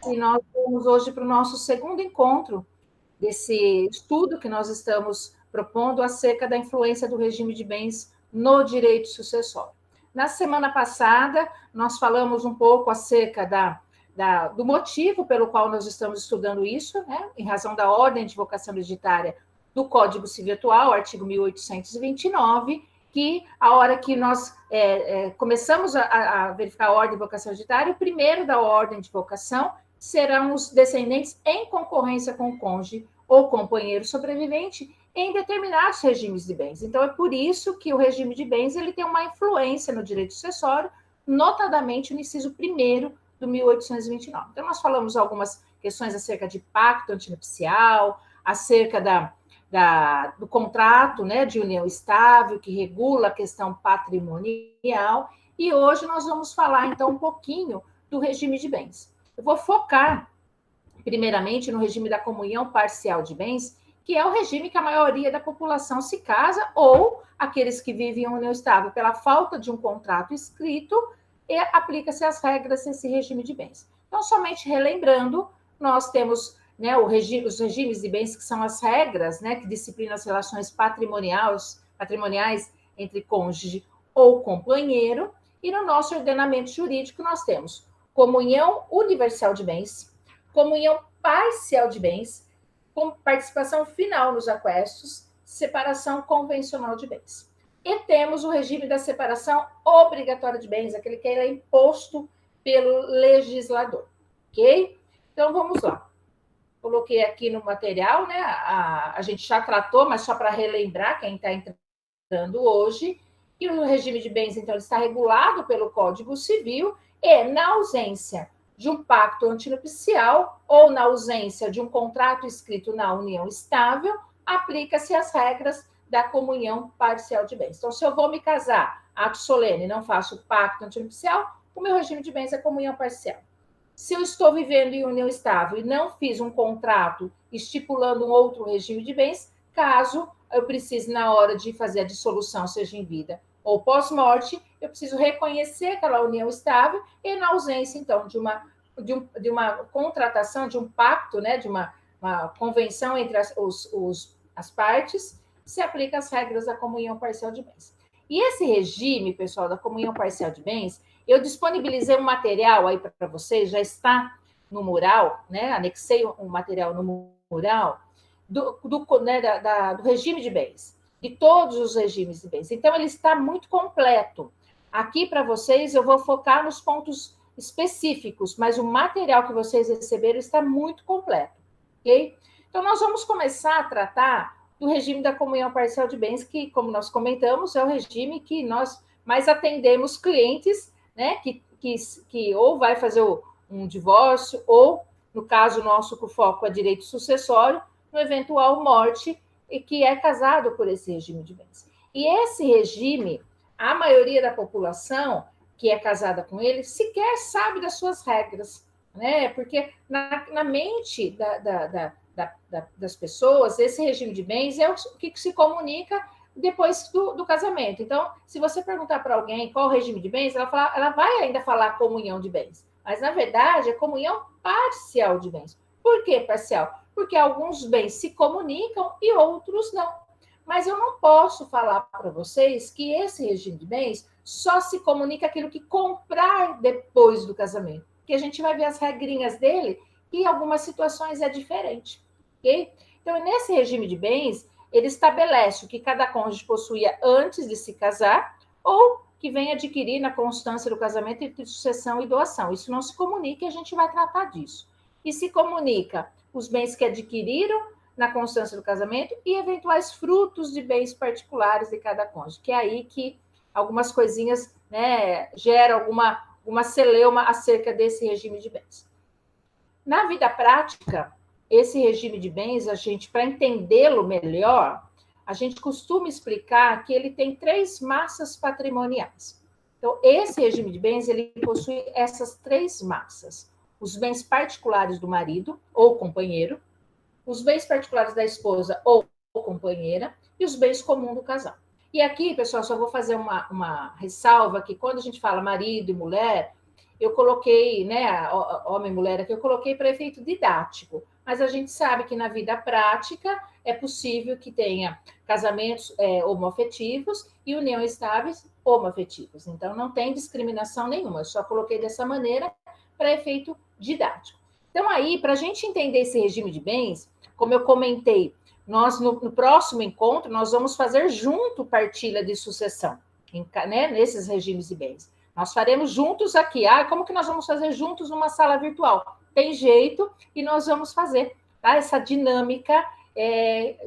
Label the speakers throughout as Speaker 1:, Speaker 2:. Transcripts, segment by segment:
Speaker 1: E nós vamos hoje para o nosso segundo encontro desse estudo que nós estamos propondo acerca da influência do regime de bens no direito sucessório. Na semana passada, nós falamos um pouco acerca do motivo pelo qual nós estamos estudando isso, né, em razão da ordem de vocação hereditária do Código Civil atual, artigo 1829, que a hora que nós começamos a verificar a ordem de vocação hereditária, o primeiro da ordem de vocação serão os descendentes em concorrência com o cônjuge ou companheiro sobrevivente em determinados regimes de bens. Então, é por isso que o regime de bens ele tem uma influência no direito sucessório, notadamente no inciso 1º do 1829. Então, nós falamos algumas questões acerca de pacto antinupcial, acerca do contrato, né, de união estável, que regula a questão patrimonial, e hoje nós vamos falar, então, um pouquinho do regime de bens. Eu vou focar, primeiramente, no regime da comunhão parcial de bens, que é o regime que a maioria da população se casa, ou aqueles que vivem em união estável pela falta de um contrato escrito, e aplica-se as regras desse regime de bens. Então, somente relembrando, nós temos, né, os regimes de bens, que são as regras, né, que disciplinam as relações patrimoniais entre cônjuge ou companheiro, e no nosso ordenamento jurídico nós temos comunhão universal de bens, comunhão parcial de bens, com participação final nos aquestos, separação convencional de bens. E temos o regime da separação obrigatória de bens, aquele que é imposto pelo legislador, ok? Então, vamos lá. Coloquei aqui no material, né? A gente já tratou, mas só para relembrar quem está entrando hoje, que o regime de bens, então, está regulado pelo Código Civil e, na ausência de um pacto antinupcial ou na ausência de um contrato escrito na união estável, aplica-se as regras da comunhão parcial de bens. Então, se eu vou me casar, ato solene, não faço pacto antinupcial, o meu regime de bens é comunhão parcial. Se eu estou vivendo em união estável e não fiz um contrato estipulando um outro regime de bens, caso eu precise, na hora de fazer a dissolução, seja em vida ou pós-morte, eu preciso reconhecer aquela união estável e, na ausência, então, de uma contratação, de um pacto, né, de uma convenção entre as partes, se aplica as regras da comunhão parcial de bens. E esse regime, pessoal, da comunhão parcial de bens, eu disponibilizei um material aí para vocês, já está no mural, né? Anexei um material no mural do regime de bens, de todos os regimes de bens. Então, ele está muito completo. Aqui, para vocês, eu vou focar nos pontos específicos, mas o material que vocês receberam está muito completo, ok? Então, nós vamos começar a tratar do regime da comunhão parcial de bens, que, como nós comentamos, é o regime que nós mais atendemos clientes, né, que ou vai fazer um divórcio, ou, no caso nosso, que o foco é direito sucessório, no eventual morte, e que é casado por esse regime de bens. E esse regime, a maioria da população que é casada com ele sequer sabe das suas regras, né? Porque na mente das pessoas, esse regime de bens é o que se comunica depois do casamento. Então, se você perguntar para alguém qual o regime de bens, ela vai ainda falar comunhão de bens, mas, na verdade, é comunhão parcial de bens. Por que parcial? Porque alguns bens se comunicam e outros não. Mas eu não posso falar para vocês que esse regime de bens só se comunica aquilo que comprar depois do casamento, porque a gente vai ver as regrinhas dele e em algumas situações é diferente, ok? Então, nesse regime de bens, ele estabelece o que cada cônjuge possuía antes de se casar ou que vem adquirir na constância do casamento entre sucessão e doação. Isso não se comunica e a gente vai tratar disso. E se comunica os bens que adquiriram na constância do casamento e eventuais frutos de bens particulares de cada cônjuge, que é aí que algumas coisinhas, né, geram alguma celeuma acerca desse regime de bens. Na vida prática, esse regime de bens, para entendê-lo melhor, a gente costuma explicar que ele tem 3 massas patrimoniais. Então, esse regime de bens, ele possui essas 3 massas. Os bens particulares do marido ou companheiro, os bens particulares da esposa ou companheira e os bens comuns do casal. E aqui, pessoal, só vou fazer uma ressalva que quando a gente fala marido e mulher, eu coloquei, né, homem e mulher aqui, eu coloquei para efeito didático, mas a gente sabe que na vida prática é possível que tenha casamentos homoafetivos e uniões estáveis homoafetivas. Então, não tem discriminação nenhuma, eu só coloquei dessa maneira para efeito didático. Então, aí, para a gente entender esse regime de bens, como eu comentei, nós, no próximo encontro, nós vamos fazer junto partilha de sucessão, né, nesses regimes de bens. Nós faremos juntos aqui. Como que nós vamos fazer juntos numa sala virtual? Tem jeito e nós vamos fazer, tá? Essa dinâmica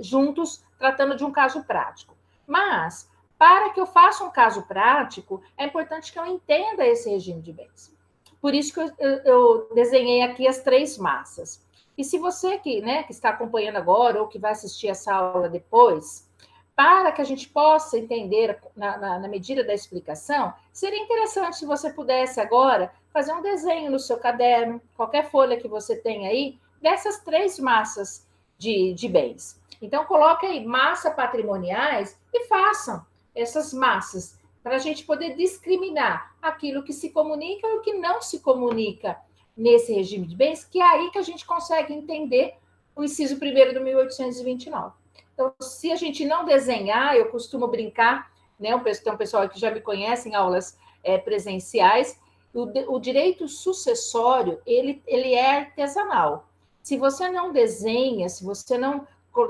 Speaker 1: juntos, tratando de um caso prático. Mas, para que eu faça um caso prático, é importante que eu entenda esse regime de bens. Por isso que eu desenhei aqui as 3 massas. E se você que está acompanhando agora ou que vai assistir essa aula depois, para que a gente possa entender na medida da explicação, seria interessante se você pudesse agora fazer um desenho no seu caderno, qualquer folha que você tenha aí, dessas 3 massas de bens. Então, coloque aí massa patrimoniais e façam essas massas, para a gente poder discriminar aquilo que se comunica e o que não se comunica nesse regime de bens, que é aí que a gente consegue entender o inciso 1º do 1829. Então, se a gente não desenhar, eu costumo brincar, né? Tem um pessoal que já me conhece em aulas presenciais, o direito sucessório, ele é artesanal. Se você não desenha, se você não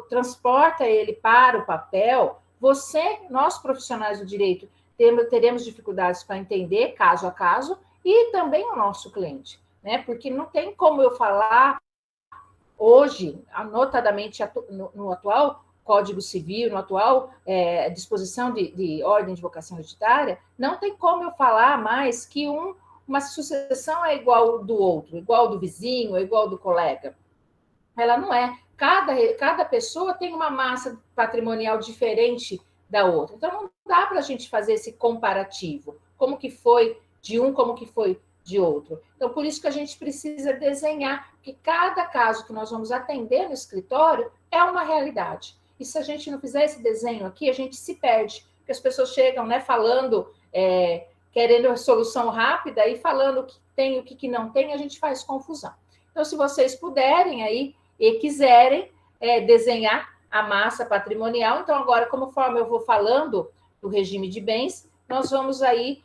Speaker 1: transporta ele para o papel, nós profissionais do direito, teremos dificuldades para entender caso a caso, e também o nosso cliente, né? Porque não tem como eu falar hoje, anotadamente no atual Código Civil, no atual disposição de ordem de vocação hereditária, não tem como eu falar mais que uma sucessão é igual do outro, igual do vizinho, igual do colega. Ela não é. Cada pessoa tem uma massa patrimonial diferente da outra. Então, não dá para a gente fazer esse comparativo. Como que foi de um, como que foi de outro. Então, por isso que a gente precisa desenhar, que cada caso que nós vamos atender no escritório é uma realidade. E se a gente não fizer esse desenho aqui, a gente se perde. Porque as pessoas chegam, né, falando, querendo a solução rápida e falando o que tem e o que não tem, a gente faz confusão. Então, se vocês puderem aí e quiserem desenhar a massa patrimonial, então agora, conforme eu vou falando do regime de bens, nós vamos aí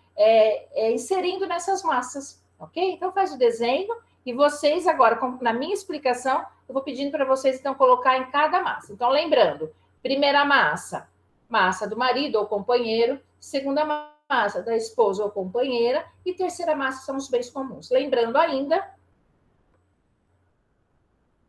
Speaker 1: inserindo nessas massas, ok? Então, faz o desenho e vocês agora, na minha explicação, eu vou pedindo para vocês, então, colocar em cada massa. Então, lembrando, primeira massa, massa do marido ou companheiro, segunda massa da esposa ou companheira, e terceira massa são os bens comuns. Lembrando ainda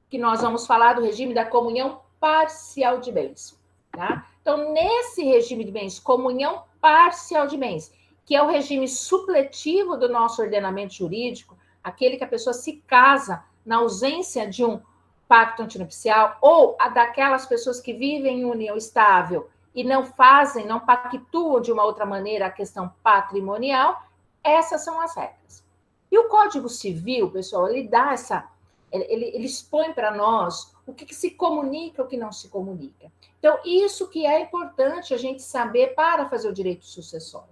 Speaker 1: que nós vamos falar do regime da comunhão parcial de bens, tá? Então, nesse regime de bens, comunhão parcial de bens, que é o regime supletivo do nosso ordenamento jurídico, aquele que a pessoa se casa na ausência de um pacto antinupcial, ou daquelas pessoas que vivem em união estável e não pactuam de uma outra maneira a questão patrimonial, essas são as regras. E o Código Civil, pessoal, ele dá ele expõe para nós o que se comunica e o que não se comunica. Então, isso que é importante a gente saber para fazer o direito sucessório.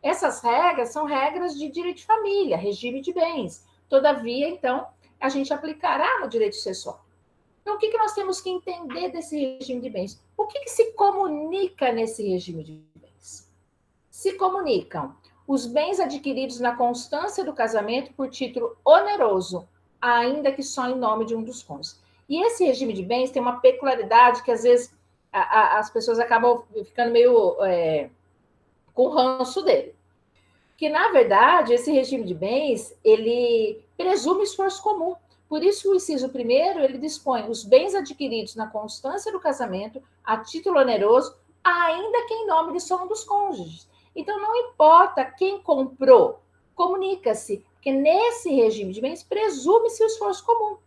Speaker 1: Essas regras são regras de direito de família, regime de bens. Todavia, então, a gente aplicará no direito sucessório. Então, o que nós temos que entender desse regime de bens? O que se comunica nesse regime de bens? Se comunicam os bens adquiridos na constância do casamento por título oneroso, ainda que só em nome de um dos cônjuges. E esse regime de bens tem uma peculiaridade que, às vezes, as pessoas acabam ficando meio com o ranço dele. Que, na verdade, esse regime de bens, ele presume esforço comum. Por isso, o inciso 1º, ele dispõe os bens adquiridos na constância do casamento a título oneroso, ainda que em nome de só um dos cônjuges. Então, não importa quem comprou, comunica-se, porque nesse regime de bens presume-se o esforço comum.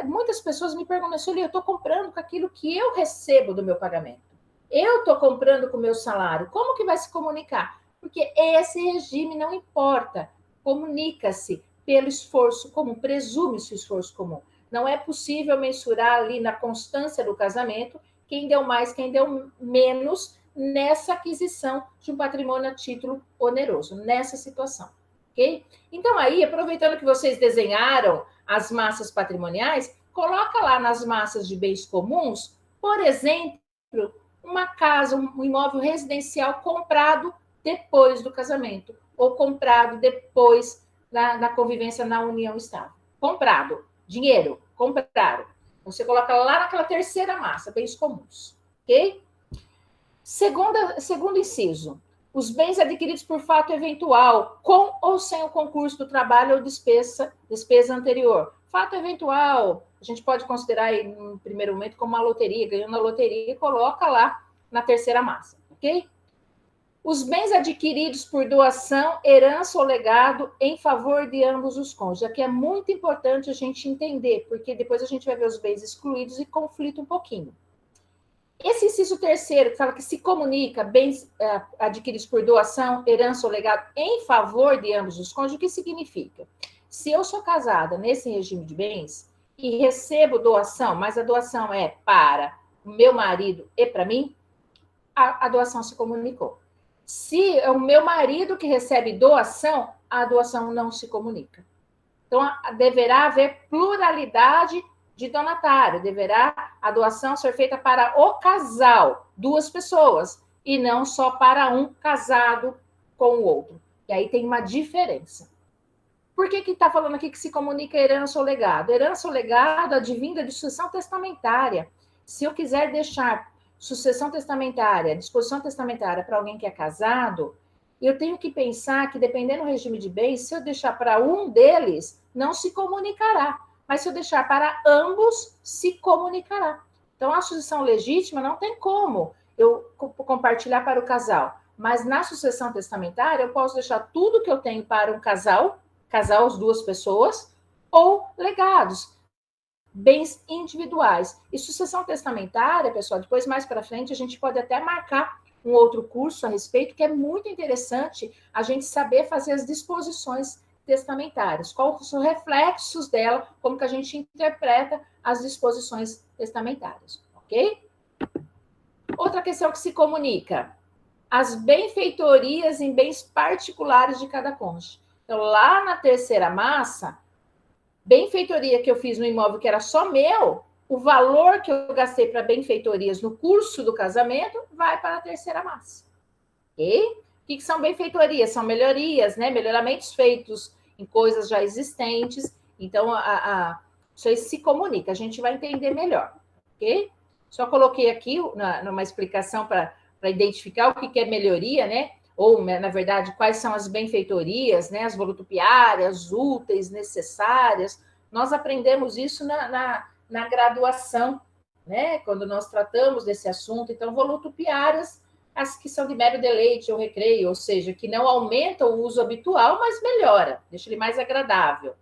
Speaker 1: Muitas pessoas me perguntam, Sueli, eu estou comprando com aquilo que eu recebo do meu pagamento. Eu estou comprando com o meu salário. Como que vai se comunicar? Porque esse regime não importa. Comunica-se pelo esforço comum, presume-se o esforço comum. Não é possível mensurar ali na constância do casamento quem deu mais, quem deu menos nessa aquisição de um patrimônio a título oneroso, nessa situação. ok? Então, aí, aproveitando que vocês desenharam as massas patrimoniais, coloca lá nas massas de bens comuns, por exemplo, uma casa, um imóvel residencial comprado depois do casamento, ou comprado depois da convivência na união estável. Comprado, dinheiro, compraram. Você coloca lá naquela terceira massa, bens comuns, ok? Segundo inciso, os bens adquiridos por fato eventual, com ou sem o concurso do trabalho ou despesa anterior. Fato eventual, a gente pode considerar aí, no primeiro momento, como uma loteria, ganhando a loteria e coloca lá na terceira massa, ok? Os bens adquiridos por doação, herança ou legado em favor de ambos os cônjuges. Aqui é muito importante a gente entender, porque depois a gente vai ver os bens excluídos e conflita um pouquinho. Esse inciso terceiro, que fala que se comunica bens adquiridos por doação, herança ou legado em favor de ambos os cônjuges, o que significa? Se eu sou casada nesse regime de bens e recebo doação, mas a doação é para o meu marido e para mim, a doação se comunicou. Se é o meu marido que recebe doação, a doação não se comunica. Então, deverá haver pluralidade de donatário, deverá a doação ser feita para o casal, duas pessoas, e não só para um casado com o outro. E aí tem uma diferença. Por que está falando aqui que se comunica herança ou legado? Herança ou legado advinda de sucessão testamentária. Se eu quiser deixar sucessão testamentária, disposição testamentária para alguém que é casado, eu tenho que pensar que, dependendo do regime de bens, se eu deixar para um deles, não se comunicará. Mas se eu deixar para ambos, se comunicará. Então, a sucessão legítima não tem como eu compartilhar para o casal. Mas na sucessão testamentária, eu posso deixar tudo que eu tenho para um casal, as duas pessoas, ou legados, bens individuais. E sucessão testamentária, pessoal, depois mais para frente, a gente pode até marcar um outro curso a respeito, que é muito interessante a gente saber fazer as disposições testamentárias, quais são os reflexos dela, como que a gente interpreta as disposições testamentárias, ok? Outra questão que se comunica, as benfeitorias em bens particulares de cada cônjuge. Então, lá na terceira massa, benfeitoria que eu fiz no imóvel que era só meu, o valor que eu gastei para benfeitorias no curso do casamento vai para a terceira massa. Ok? O que são benfeitorias? São melhorias, né? Melhoramentos feitos em coisas já existentes. Então, isso aí se comunica, a gente vai entender melhor. Ok? Só coloquei aqui numa explicação para identificar o que é melhoria, né? Ou, na verdade, quais são as benfeitorias, né? As voluntupiárias, úteis, necessárias. Nós aprendemos isso na graduação, né? Quando nós tratamos desse assunto. Então, voluntupiárias, as que são de mero deleite ou recreio, ou seja, que não aumentam o uso habitual, mas melhora, deixa ele mais agradável.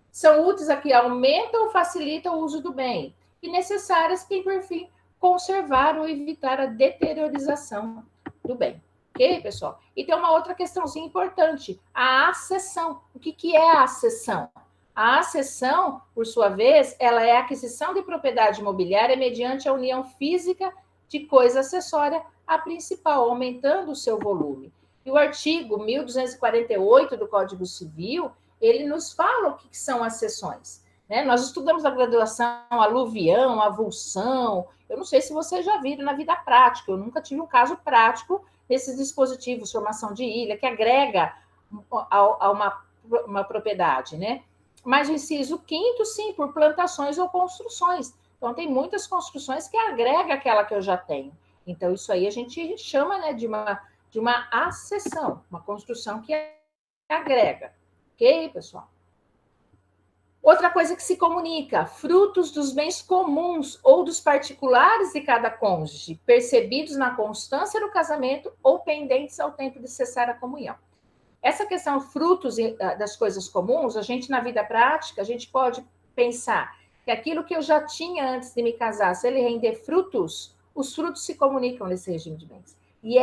Speaker 1: São úteis a que aumentam ou facilitam o uso do bem. E necessárias que, por fim, conservar ou evitar a deteriorização do bem. Ok, pessoal? E tem uma outra questãozinha importante, a acessão. O que é a acessão? A acessão, por sua vez, ela é a aquisição de propriedade imobiliária mediante a união física de coisa acessória à principal, aumentando o seu volume. E o artigo 1248 do Código Civil, ele nos fala o que são as cessões. Né? Nós estudamos na graduação aluvião, avulsão. Eu não sei se vocês já viram na vida prática, eu nunca tive um caso prático desses dispositivos, formação de ilha, que agrega a uma propriedade, né? Mas o inciso 5º, sim, por plantações ou construções. Então, tem muitas construções que agrega aquela que eu já tenho. Então, isso aí a gente chama, né, de uma acessão, uma construção que agrega. Ok, pessoal? Outra coisa que se comunica, frutos dos bens comuns ou dos particulares de cada cônjuge, percebidos na constância do casamento ou pendentes ao tempo de cessar a comunhão. Essa questão frutos das coisas comuns, a gente na vida prática, a gente pode pensar que aquilo que eu já tinha antes de me casar, se ele render frutos, os frutos se comunicam nesse regime de bens. E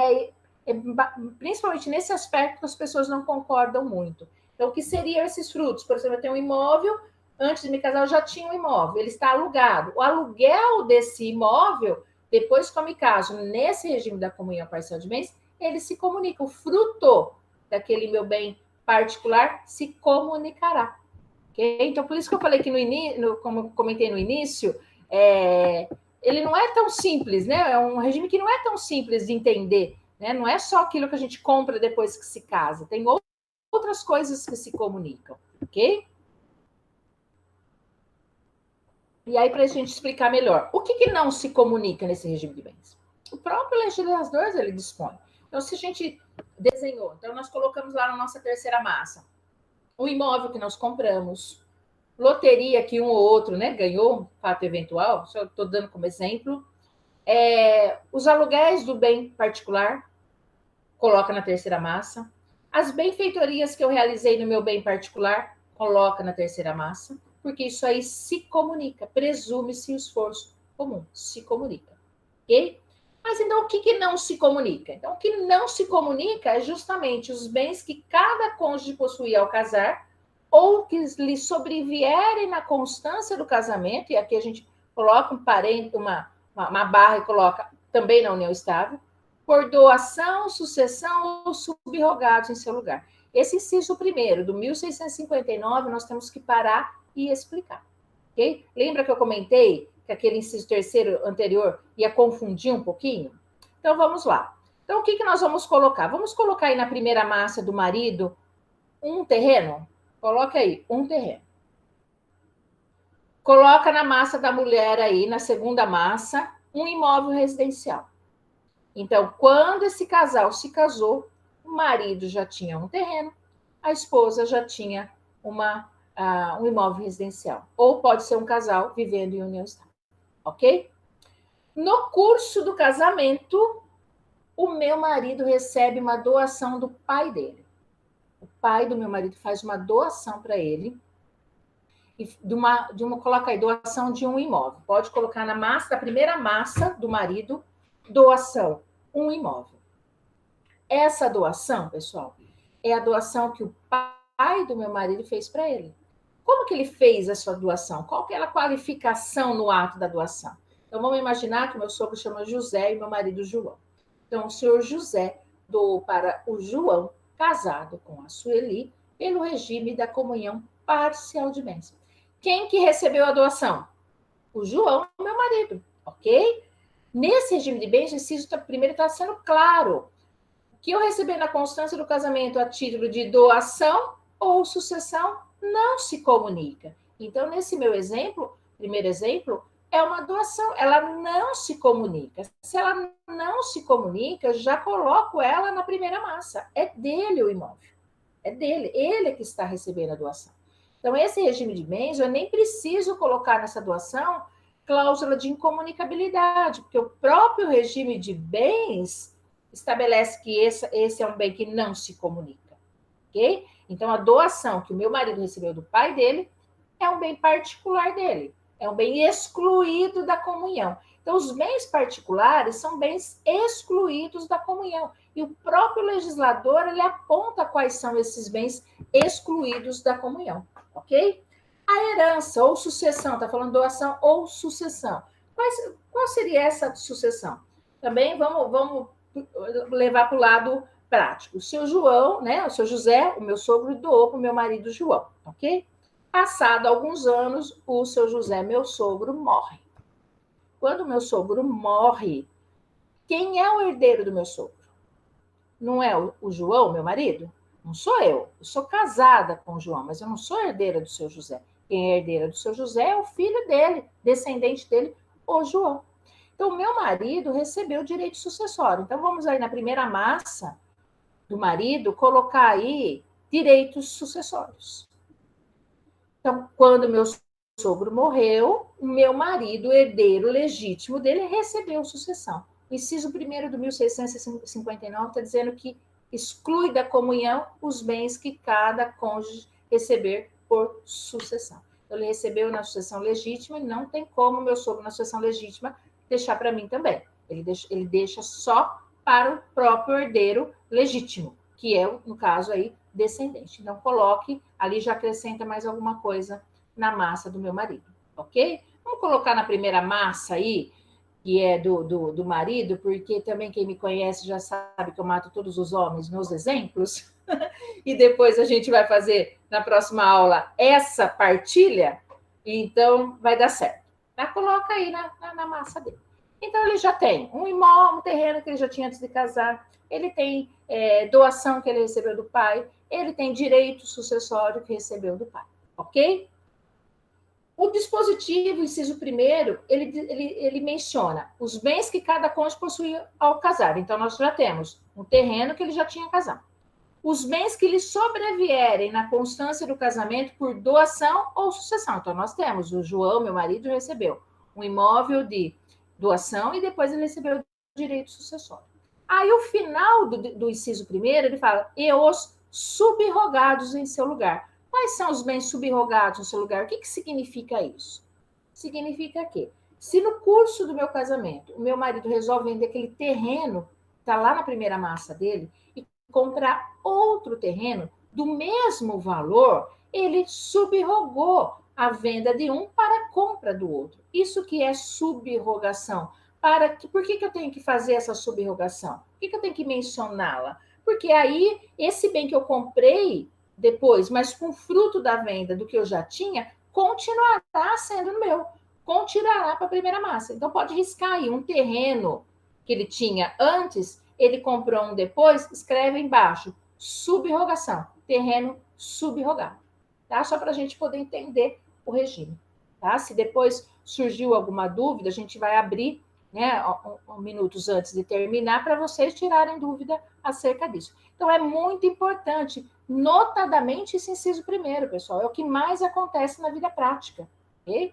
Speaker 1: principalmente nesse aspecto que as pessoas não concordam muito. Então, o que seriam esses frutos? Por exemplo, eu tenho um imóvel, antes de me casar eu já tinha um imóvel, ele está alugado. O aluguel desse imóvel, depois que eu me caso, nesse regime da comunhão parcial de bens, ele se comunica. O fruto daquele meu bem particular se comunicará. Okay? Então, por isso que eu falei que como eu comentei no início, ele não é tão simples, né? É um regime que não é tão simples de entender, né? Não é só aquilo que a gente compra depois que se casa, tem outras coisas que se comunicam, ok? E aí, para a gente explicar melhor, o que não se comunica nesse regime de bens? O próprio legislador, ele dispõe. Então, se a gente desenhou, então nós colocamos lá na nossa terceira massa o imóvel que nós compramos, loteria que um ou outro, né, ganhou, fato eventual, só estou dando como exemplo, os aluguéis do bem particular, coloca na terceira massa, as benfeitorias que eu realizei no meu bem particular, coloca na terceira massa, porque isso aí se comunica, presume-se o esforço comum, se comunica, ok? Mas então, o que não se comunica? Então, o que não se comunica é justamente os bens que cada cônjuge possuía ao casar, ou que lhe sobrevierem na constância do casamento, e aqui a gente coloca uma barra e coloca também na união estável, por doação, sucessão ou subrogados em seu lugar. Esse inciso primeiro, do 1659, nós temos que parar e explicar. Okay? Lembra que eu comentei que aquele inciso terceiro anterior ia confundir um pouquinho? Então, vamos lá. Então, o que nós vamos colocar? Vamos colocar aí na primeira massa do marido um terreno? Coloca aí, um terreno. Coloca na massa da mulher aí, na segunda massa, um imóvel residencial. Então, quando esse casal se casou, o marido já tinha um terreno, a esposa já tinha um imóvel residencial. Ou pode ser um casal vivendo em união estável, ok? No curso do casamento, o meu marido recebe uma doação do pai dele. O pai do meu marido faz uma doação para ele, coloca aí, doação de um imóvel. Pode colocar na massa, da primeira massa do marido, doação, um imóvel. Essa doação, pessoal, é a doação que o pai do meu marido fez para ele. Como que ele fez a sua doação? Qual que é a qualificação no ato da doação? Então, vamos imaginar que meu sogro chama José e meu marido João. Então, o senhor José doou para o João, casado com a Sueli, pelo regime da comunhão parcial de bens. Quem que recebeu a doação? O João, meu marido, ok? Nesse regime de bens, o inciso primeiro está sendo claro. Que eu receber na constância do casamento a título de doação ou sucessão não se comunica. Então, nesse meu exemplo, primeiro exemplo, é uma doação, ela não se comunica. Se ela não se comunica, já coloco ela na primeira massa. É dele o imóvel. É dele, ele que está recebendo a doação. Então, esse regime de bens, eu nem preciso colocar nessa doação cláusula de incomunicabilidade, porque o próprio regime de bens estabelece que esse é um bem que não se comunica, ok? Então, a doação que o meu marido recebeu do pai dele é um bem particular dele, é um bem excluído da comunhão. Então, os bens particulares são bens excluídos da comunhão. E o próprio legislador, ele aponta quais são esses bens excluídos da comunhão, ok? A herança ou sucessão, está falando doação ou sucessão. Qual seria essa sucessão? Também vamos levar para o lado prático. O seu João, né, o seu José, o meu sogro, doou para o meu marido João, ok? Passado alguns anos, o seu José, meu sogro, morre. Quando o meu sogro morre, quem é o herdeiro do meu sogro? Não é o João, meu marido? Não sou eu. Eu sou casada com o João, mas eu não sou herdeira do seu José. Quem é herdeira do seu José é o filho dele, descendente dele, o João. Então, o meu marido recebeu direito sucessório. Então, vamos aí na primeira massa do marido colocar aí direitos sucessórios. Então, quando meu sogro morreu, o meu marido, herdeiro legítimo dele, recebeu sucessão. O inciso 1º do 1659 está dizendo que exclui da comunhão os bens que cada cônjuge receber por sucessão. Então, ele recebeu na sucessão legítima e não tem como meu sogro na sucessão legítima deixar para mim também. Ele deixa só para o próprio herdeiro legítimo, que é, no caso aí, descendente. Então, coloque, ali já acrescenta mais alguma coisa na massa do meu marido, ok? Vamos colocar na primeira massa aí que é do marido, porque também quem me conhece já sabe que eu mato todos os homens nos exemplos, e depois a gente vai fazer na próxima aula essa partilha, então vai dar certo. Tá? Coloca aí na massa dele. Então, ele já tem um imóvel, um terreno que ele já tinha antes de casar, ele tem doação que ele recebeu do pai, ele tem direito sucessório que recebeu do pai, ok? O dispositivo, inciso primeiro, ele menciona os bens que cada cônjuge possuía ao casar. Então, nós já temos um terreno que ele já tinha casado. Os bens que lhe sobrevierem na constância do casamento por doação ou sucessão. Então, nós temos, o João, meu marido, recebeu um imóvel de doação e depois ele recebeu o direito sucessório. Aí, o final do inciso primeiro, ele fala, e os subrogados em seu lugar. Quais são os bens subrogados no seu lugar? O que significa isso? Significa que, se no curso do meu casamento, o meu marido resolve vender aquele terreno, está lá na primeira massa dele, e comprar outro terreno do mesmo valor, ele subrogou a venda de um para a compra do outro. Isso que é subrogação. Por que eu tenho que fazer essa subrogação? Por que eu tenho que mencioná-la? Porque aí, esse bem que eu comprei depois, mas com fruto da venda do que eu já tinha, continuará sendo meu, continuará para a primeira massa. Então, pode riscar aí um terreno que ele tinha antes, ele comprou um depois, escreve embaixo, subrogação, terreno subrogado, tá? Só para a gente poder entender o regime, tá? Se depois surgiu alguma dúvida, a gente vai abrir, né, minutos antes de terminar, para vocês tirarem dúvida acerca disso. Então, é muito importante, notadamente, esse inciso primeiro, pessoal, é o que mais acontece na vida prática, ok?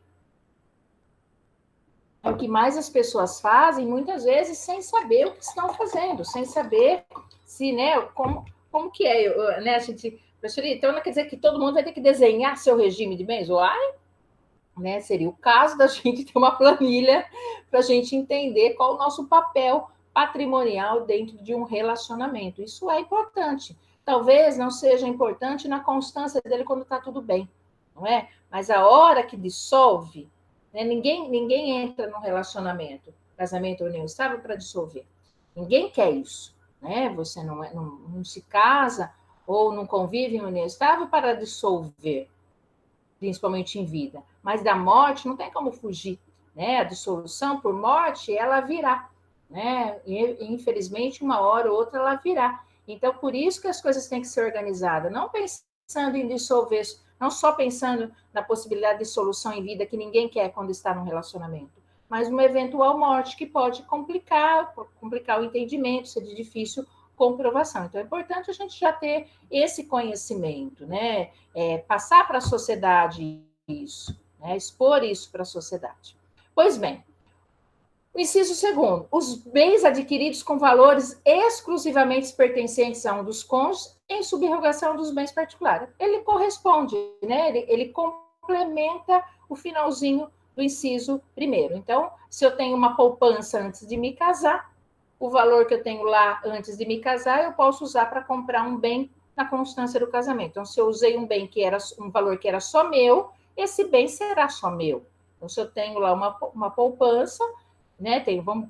Speaker 1: É o que mais as pessoas fazem, muitas vezes, sem saber o que estão fazendo, sem saber se, né, como que é, né, a gente... Então, não quer dizer que todo mundo vai ter que desenhar seu regime de bens? Uai, né, seria o caso da gente ter uma planilha para a gente entender qual o nosso papel patrimonial dentro de um relacionamento. Isso é importante. Talvez não seja importante na constância dele quando está tudo bem, não é? Mas a hora que dissolve, né, ninguém entra num relacionamento, casamento ou união estável, para dissolver. Ninguém quer isso, né? Você não se casa ou não convive em união estável para dissolver, principalmente em vida. Mas da morte não tem como fugir, né? A dissolução por morte, ela virá, né? E, infelizmente, uma hora ou outra ela virá. Então, por isso que as coisas têm que ser organizadas, não pensando em dissolver, não só pensando na possibilidade de dissolução em vida, que ninguém quer quando está num relacionamento, mas uma eventual morte que pode complicar o entendimento, ser de difícil comprovação. Então, é importante a gente já ter esse conhecimento, né? Passar para a sociedade isso, né? Expor isso para a sociedade. Pois bem, o inciso segundo, os bens adquiridos com valores exclusivamente pertencentes a um dos cônjuges em subrogação dos bens particulares. Ele corresponde, né? Ele complementa o finalzinho do inciso primeiro. Então, se eu tenho uma poupança antes de me casar, o valor que eu tenho lá antes de me casar, eu posso usar para comprar um bem na constância do casamento. Então, se eu usei um bem que era um valor que era só meu, esse bem será só meu. Então, se eu tenho lá uma poupança, né, vamos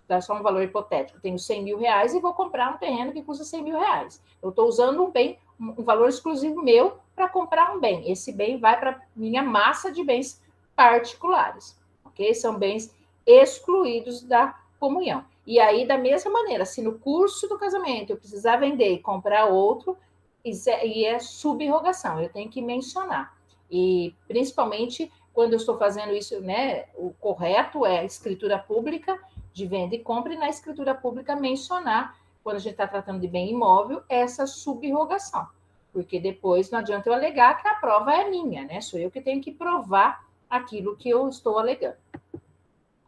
Speaker 1: dar só um valor hipotético, tenho 100 mil reais e vou comprar um terreno que custa 100 mil reais. Eu estou usando um bem, um valor exclusivo meu para comprar um bem. Esse bem vai para minha massa de bens particulares, ok? São bens excluídos da comunhão. E aí, da mesma maneira, se no curso do casamento eu precisar vender e comprar outro, e é subrogação, eu tenho que mencionar. E, principalmente, quando eu estou fazendo isso, né, o correto é a escritura pública de venda e compra, e na escritura pública mencionar, quando a gente está tratando de bem imóvel, essa subrogação. Porque depois não adianta eu alegar que a prova é minha, né? Sou eu que tenho que provar aquilo que eu estou alegando.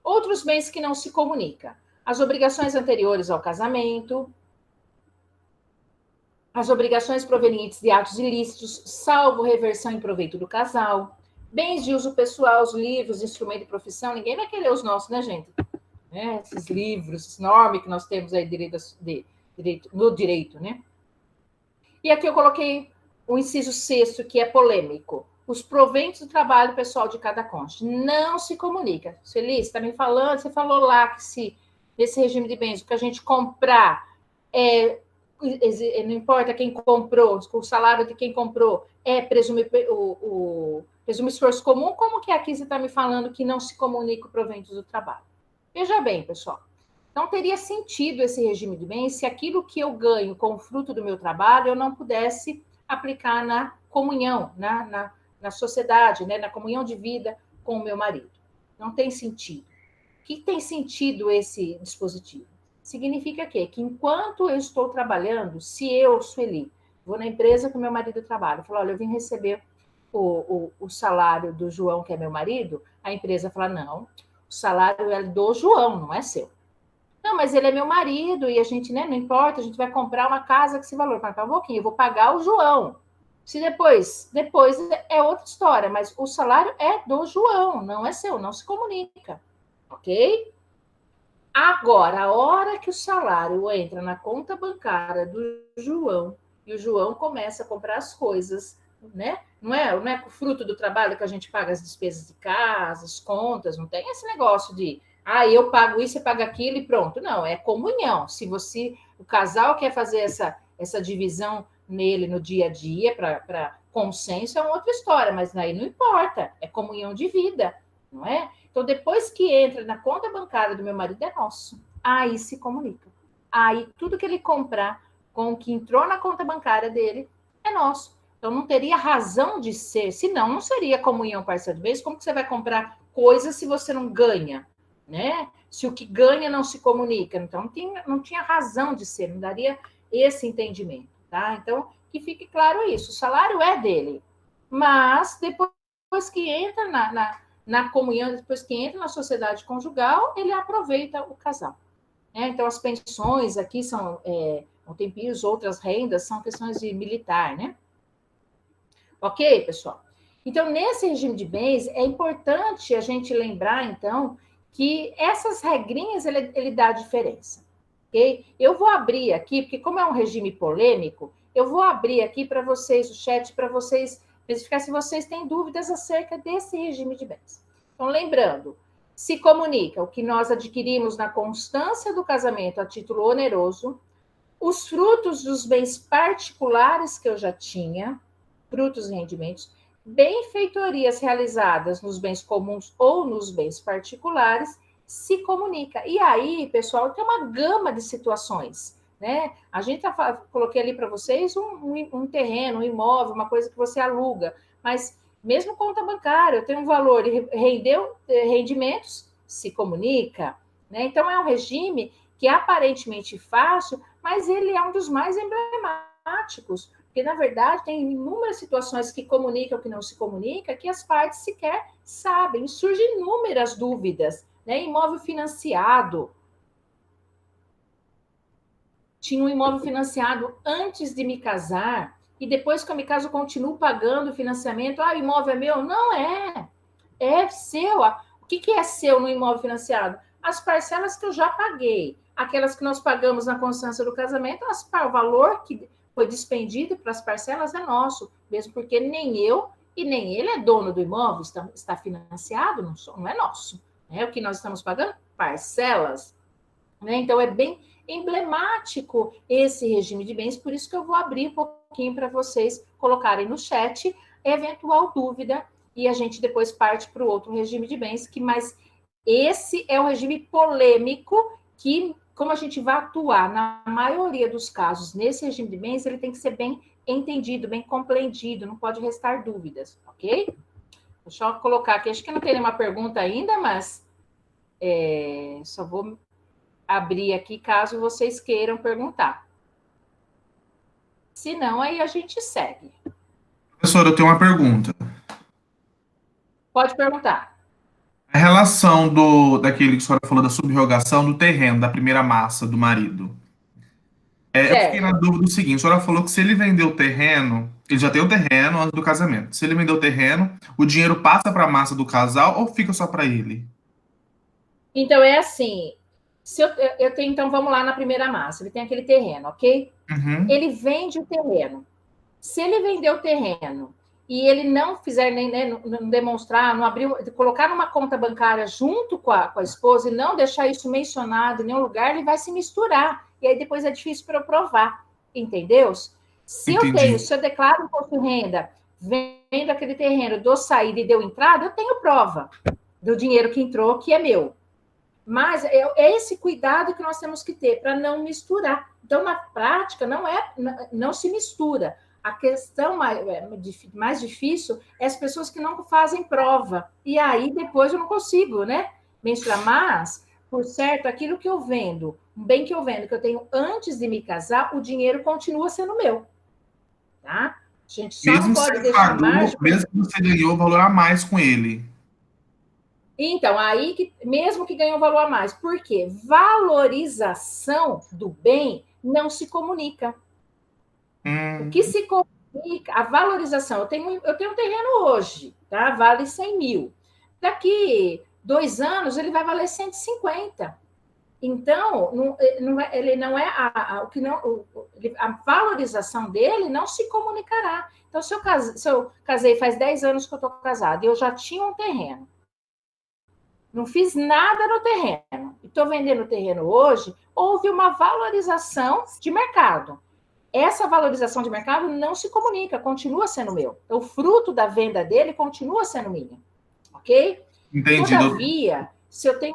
Speaker 1: Outros bens que não se comunicam. As obrigações anteriores ao casamento, as obrigações provenientes de atos ilícitos, salvo reversão em proveito do casal, bens de uso pessoal, os livros, instrumento de profissão, ninguém vai querer os nossos, né, gente? Esses livros enormes que nós temos aí no direito, né? E aqui eu coloquei o inciso 6º, que é polêmico. os proventos do trabalho pessoal de cada cônjuge. Não se comunica. Feliz, está me falando, você falou lá que se nesse regime de bens, o que a gente comprar, não importa quem comprou, o salário de quem comprou presume esforço comum, como que aqui você está me falando que não se comunica o provento do trabalho? Veja bem, pessoal, não teria sentido esse regime de bens se aquilo que eu ganho com o fruto do meu trabalho eu não pudesse aplicar na comunhão, na sociedade, né, na comunhão de vida com o meu marido. Não tem sentido. O que tem sentido esse dispositivo? Significa que enquanto eu estou trabalhando, se eu, Sueli, vou na empresa que meu marido trabalha, falo, olha, eu vim receber o salário do João, que é meu marido, a empresa fala, não, o salário é do João, não é seu. Não, mas ele é meu marido e a gente, né, não importa, a gente vai comprar uma casa com esse valor. Para um pouquinho, eu vou pagar o João. Se depois é outra história, mas o salário é do João, não é seu, não se comunica, ok? Agora, a hora que o salário entra na conta bancária do João e o João começa a comprar as coisas, né? Não é o fruto do trabalho que a gente paga as despesas de casa, as contas, não tem esse negócio de eu pago isso, você paga aquilo e pronto. Não, é comunhão. Se o casal quer fazer essa divisão nele no dia a dia para consenso, é uma outra história, mas aí não importa, é comunhão de vida, não é? Então, depois que entra na conta bancária do meu marido, é nosso. Aí se comunica. Aí tudo que ele comprar com o que entrou na conta bancária dele é nosso. Então, não teria razão de ser, senão não seria comunhão parcial de bens. Como que você vai comprar coisas se você não ganha? Né? Se o que ganha não se comunica. Então, não tinha razão de ser, não daria esse entendimento. Tá? Então, que fique claro isso. O salário é dele. Mas, depois que entra na comunhão, depois que entra na sociedade conjugal, ele aproveita o casal. Então, as pensões aqui são tempios, outras rendas são questões de militar, né? Ok, pessoal? Então, nesse regime de bens, é importante a gente lembrar, então, que essas regrinhas, ele dá diferença, ok? Eu vou abrir aqui, porque como é um regime polêmico, eu vou abrir aqui para vocês, o chat, para vocês verificar se vocês têm dúvidas acerca desse regime de bens. Então, lembrando, se comunica o que nós adquirimos na constância do casamento a título oneroso, os frutos dos bens particulares que eu já tinha, frutos e rendimentos, benfeitorias realizadas nos bens comuns ou nos bens particulares, se comunica. E aí, pessoal, tem uma gama de situações, né? A gente coloquei ali para vocês um terreno, um imóvel, uma coisa que você aluga, mas mesmo conta bancária, eu tenho um valor e rendeu rendimentos, se comunica, né? Então, é um regime que é aparentemente fácil, mas ele é um dos mais emblemáticos, porque, na verdade, tem inúmeras situações que comunicam, que não se comunica, que as partes sequer sabem. Surgem inúmeras dúvidas, né? Imóvel financiado. Tinha um imóvel financiado antes de me casar, e depois que eu me caso, eu continuo pagando o financiamento. O imóvel é meu? Não é. É seu. O que é seu no imóvel financiado? As parcelas que eu já paguei. Aquelas que nós pagamos na constância do casamento, o valor que foi despendido para as parcelas é nosso, mesmo porque nem eu e nem ele é dono do imóvel, está financiado, não é nosso. Né? O que nós estamos pagando? Parcelas. Né? Então, é bem emblemático esse regime de bens, por isso que eu vou abrir um pouquinho para vocês colocarem no chat eventual dúvida, e a gente depois parte para o outro regime de bens, mas esse é um regime polêmico que, como a gente vai atuar na maioria dos casos nesse regime de bens, ele tem que ser bem entendido, bem compreendido, não pode restar dúvidas, ok? Deixa eu colocar aqui, acho que não tem nenhuma pergunta ainda, mas só vou abrir aqui caso vocês queiram perguntar. Se não, aí a gente segue.
Speaker 2: Professora, eu tenho uma pergunta.
Speaker 1: Pode perguntar.
Speaker 2: A relação daquele que a senhora falou da subrogação do terreno, da primeira massa do marido. Eu fiquei na
Speaker 1: Certo.
Speaker 2: dúvida do seguinte: a senhora falou que se ele vender o terreno, ele já tem o terreno antes do casamento. Se ele vender o terreno, o dinheiro passa para a massa do casal ou fica só para ele?
Speaker 1: Então, é assim, se eu tenho, então, vamos lá na primeira massa, ele tem aquele terreno, ok?
Speaker 2: Uhum.
Speaker 1: Ele vende o terreno. Se ele vender o terreno e ele não fizer nem, né, não demonstrar, não abrir, colocar numa conta bancária junto com a esposa e não deixar isso mencionado em nenhum lugar, ele vai se misturar. E aí depois é difícil para eu provar, entendeu? Se
Speaker 2: Entendi.
Speaker 1: eu declaro imposto de renda, vendo aquele terreno, dou saída e deu entrada, eu tenho prova do dinheiro que entrou, que é meu. Mas é esse cuidado que nós temos que ter para não misturar. Então, na prática, não se mistura. A questão mais difícil é as pessoas que não fazem prova. E aí, depois, eu não consigo, né? Mensurar. Mas, por certo, aquilo que eu vendo, um bem que eu vendo, que eu tenho antes de me casar, o dinheiro continua sendo meu. Tá? A gente só não
Speaker 2: Mesmo
Speaker 1: pode
Speaker 2: você
Speaker 1: deixar
Speaker 2: pagou,
Speaker 1: margem.
Speaker 2: mesmo que você ganhou valor a mais com ele.
Speaker 1: Então, aí que mesmo que ganhe um valor a mais. Por quê? Valorização do bem não se comunica. O que se comunica, a valorização, eu tenho um terreno hoje, tá? Vale 100 mil. Daqui 2 anos, ele vai valer 150. Então, ele não é a valorização dele não se comunicará. Então, se eu casei faz 10 anos que eu estou casada e eu já tinha um terreno, não fiz nada no terreno, estou vendendo o terreno hoje, houve uma valorização de mercado. Essa valorização de mercado não se comunica, continua sendo meu. Então, o fruto da venda dele continua sendo minha, ok?
Speaker 2: Entendido.
Speaker 1: Todavia, se eu tenho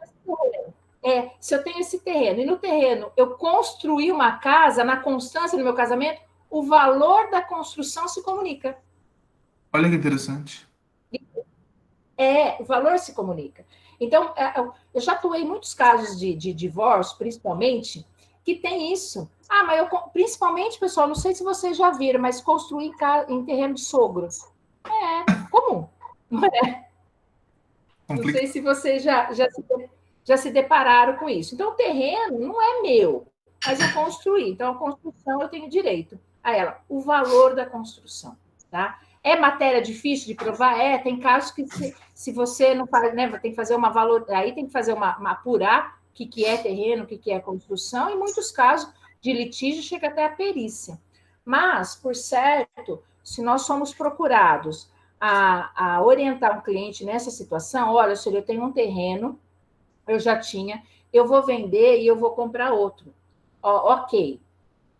Speaker 1: esse terreno e no terreno eu construí uma casa na constância do meu casamento, o valor da construção se comunica.
Speaker 2: Olha que interessante.
Speaker 1: O valor se comunica. Então, eu já atuei em muitos casos de divórcio, principalmente, que tem isso. Mas principalmente, pessoal, não sei se vocês já viram, mas construir em terreno de sogro. É comum, não é? Não sei se vocês já se depararam com isso. Então, o terreno não é meu, mas eu construí. Então, a construção eu tenho direito a ela. O valor da construção, tá? É matéria difícil de provar? Tem casos que se você não faz, né, tem que fazer uma valor, aí tem que fazer uma apurar o que é terreno, o que é construção, em muitos casos de litígio chega até a perícia. Mas, por certo, se nós somos procurados a orientar um cliente nessa situação, olha, senhor, eu tenho um terreno, eu já tinha, eu vou vender e eu vou comprar outro. Ok.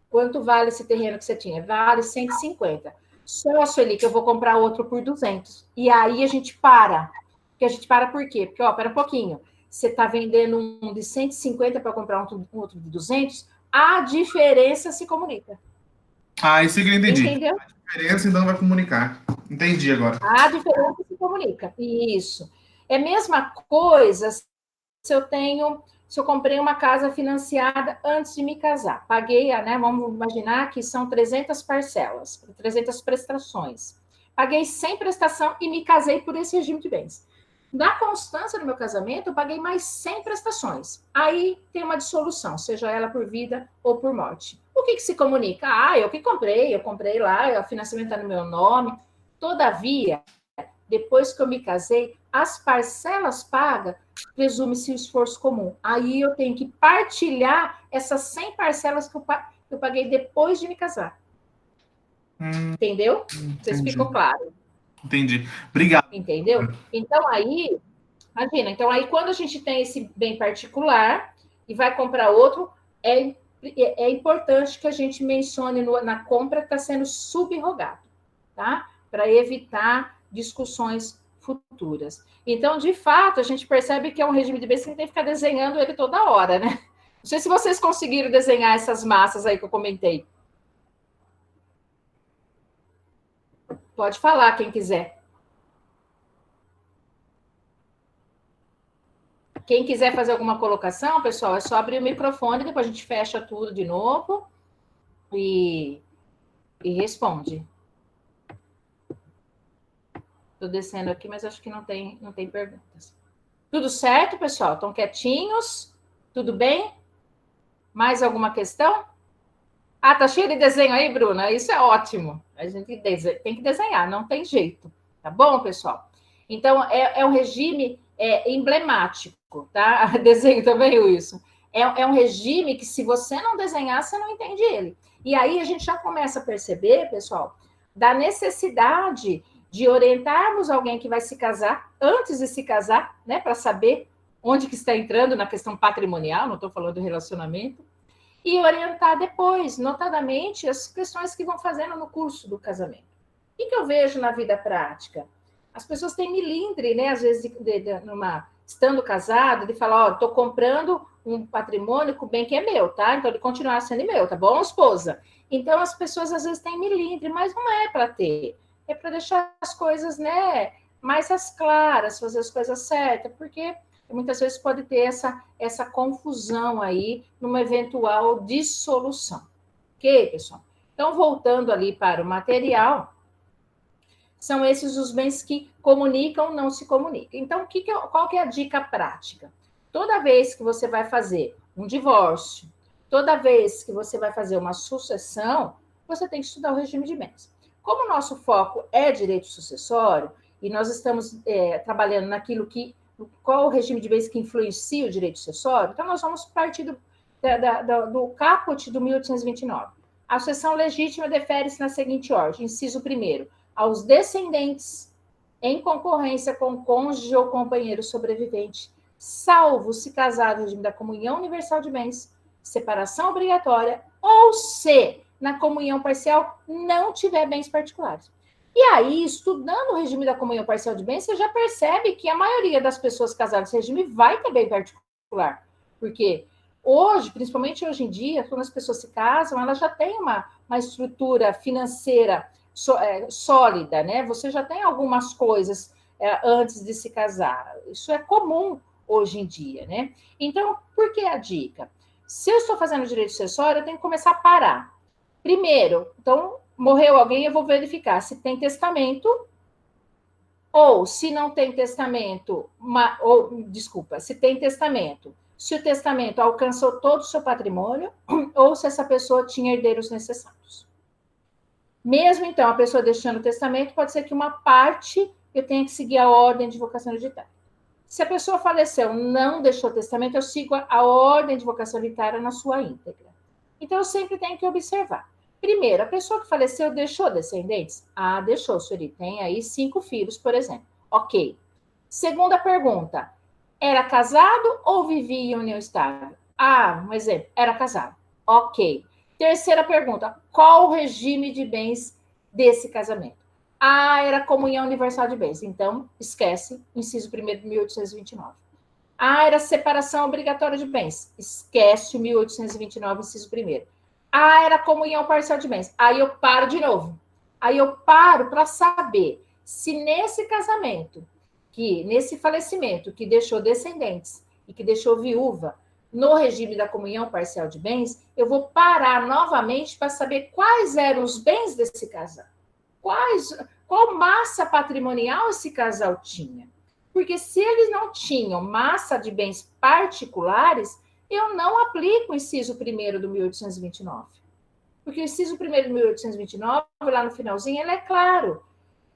Speaker 1: Quanto vale esse terreno que você tinha? Vale 150. Só, Sueli, que eu vou comprar outro por 200. E aí a gente para. Porque a gente para por quê? Porque, pera um pouquinho. Você está vendendo um de 150 para comprar um outro de 200, a diferença se comunica.
Speaker 2: Isso que eu entendi.
Speaker 1: Entendeu?
Speaker 2: A diferença, então, vai comunicar. Entendi agora.
Speaker 1: A diferença se comunica. Isso. É a mesma coisa se eu comprei uma casa financiada antes de me casar. Paguei, né? Vamos imaginar que são 300 parcelas, 300 prestações. Paguei 100 prestação e me casei por esse regime de bens. Na constância do meu casamento, eu paguei mais 100 prestações. Aí tem uma dissolução, seja ela por vida ou por morte. O que se comunica? Eu comprei lá, o financiamento está no meu nome. Todavia, depois que eu me casei, as parcelas pagas, presume-se o esforço comum. Aí eu tenho que partilhar essas 100 parcelas que eu paguei depois de me casar. Entendeu? Não sei se ficou claro.
Speaker 2: Entendi. Obrigado.
Speaker 1: Entendeu? Então aí, imagina, quando a gente tem esse bem particular e vai comprar outro, é importante que a gente mencione na compra que está sendo subrogado, tá? Para evitar discussões futuras. Então, de fato, a gente percebe que é um regime de bens que a gente tem que ficar desenhando ele toda hora, né? Não sei se vocês conseguiram desenhar essas massas aí que eu comentei. Pode falar, quem quiser. Quem quiser fazer alguma colocação, pessoal, é só abrir o microfone, depois a gente fecha tudo de novo e responde. Estou descendo aqui, mas acho que não tem perguntas. Tudo certo, pessoal? Estão quietinhos? Tudo bem? Mais alguma questão? Tá cheio de desenho aí, Bruna? Isso é ótimo. A gente tem que desenhar, não tem jeito. Tá bom, pessoal? Então, é um regime emblemático, tá? Desenho também, Wilson. É um regime que, se você não desenhar, você não entende ele. E aí a gente já começa a perceber, pessoal, da necessidade de orientarmos alguém que vai se casar, antes de se casar, né, para saber onde que está entrando na questão patrimonial, não estou falando do relacionamento, e orientar depois, notadamente, as questões que vão fazendo no curso do casamento. O que eu vejo na vida prática? As pessoas têm milindre, né, às vezes, estando casado, de falar, ó, estou comprando um patrimônio com o bem que é meu, tá? Então, ele continuar sendo meu, tá bom, esposa? Então, as pessoas, às vezes, têm milindre, mas não é para ter. É para deixar as coisas, né, mais as claras, fazer as coisas certas, porque muitas vezes pode ter essa confusão aí numa eventual dissolução. Ok, pessoal? Então, voltando ali para o material, são esses os bens que comunicam ou não se comunicam. Então, qual que é a dica prática? Toda vez que você vai fazer um divórcio, toda vez que você vai fazer uma sucessão, você tem que estudar o regime de bens. Como o nosso foco é direito sucessório, e nós estamos trabalhando naquilo que qual o regime de bens que influencia o direito sucessório, então nós vamos partir do caput do 1829. A sucessão legítima defere-se na seguinte ordem: inciso 1º, aos descendentes em concorrência com o cônjuge ou companheiro sobrevivente, salvo se casado no regime da comunhão universal de bens, separação obrigatória, ou se na comunhão parcial não tiver bens particulares. E aí, estudando o regime da comunhão parcial de bens, você já percebe que a maioria das pessoas casadas nesse regime vai ter bem particular. Porque hoje, principalmente hoje em dia, quando as pessoas se casam, elas já têm uma estrutura financeira sólida, né? Você já tem algumas coisas antes de se casar. Isso é comum hoje em dia, né? Então, por que a dica? Se eu estou fazendo direito sucessório, eu tenho que começar a parar. Primeiro, então, morreu alguém, eu vou verificar se tem testamento, ou se não tem testamento, se tem testamento, se o testamento alcançou todo o seu patrimônio, ou se essa pessoa tinha herdeiros necessários. Mesmo então, a pessoa deixando o testamento, pode ser que uma parte eu tenha que seguir a ordem de vocação hereditária. Se a pessoa faleceu, não deixou testamento, eu sigo a ordem de vocação hereditária na sua íntegra. Então, eu sempre tenho que observar. Primeiro, a pessoa que faleceu deixou descendentes? Ah, deixou, senhor. Tem aí 5 filhos, por exemplo. Ok. Segunda pergunta. Era casado ou vivia em união estável? Ah, um exemplo. Era casado. Ok. Terceira pergunta. Qual o regime de bens desse casamento? Ah, era comunhão universal de bens. Então, esquece, inciso 1º de 1829. Ah, era separação obrigatória de bens. Esquece o 1829, inciso 1º. Ah, era comunhão parcial de bens. Aí eu paro de novo. Aí eu paro para saber se nesse casamento, nesse falecimento, que deixou descendentes e que deixou viúva, no regime da comunhão parcial de bens, eu vou parar novamente para saber quais eram os bens desse casal. Qual massa patrimonial esse casal tinha. Porque se eles não tinham massa de bens particulares, eu não aplico o inciso 1º do 1829. Porque o inciso 1º do 1829, lá no finalzinho, ele é claro.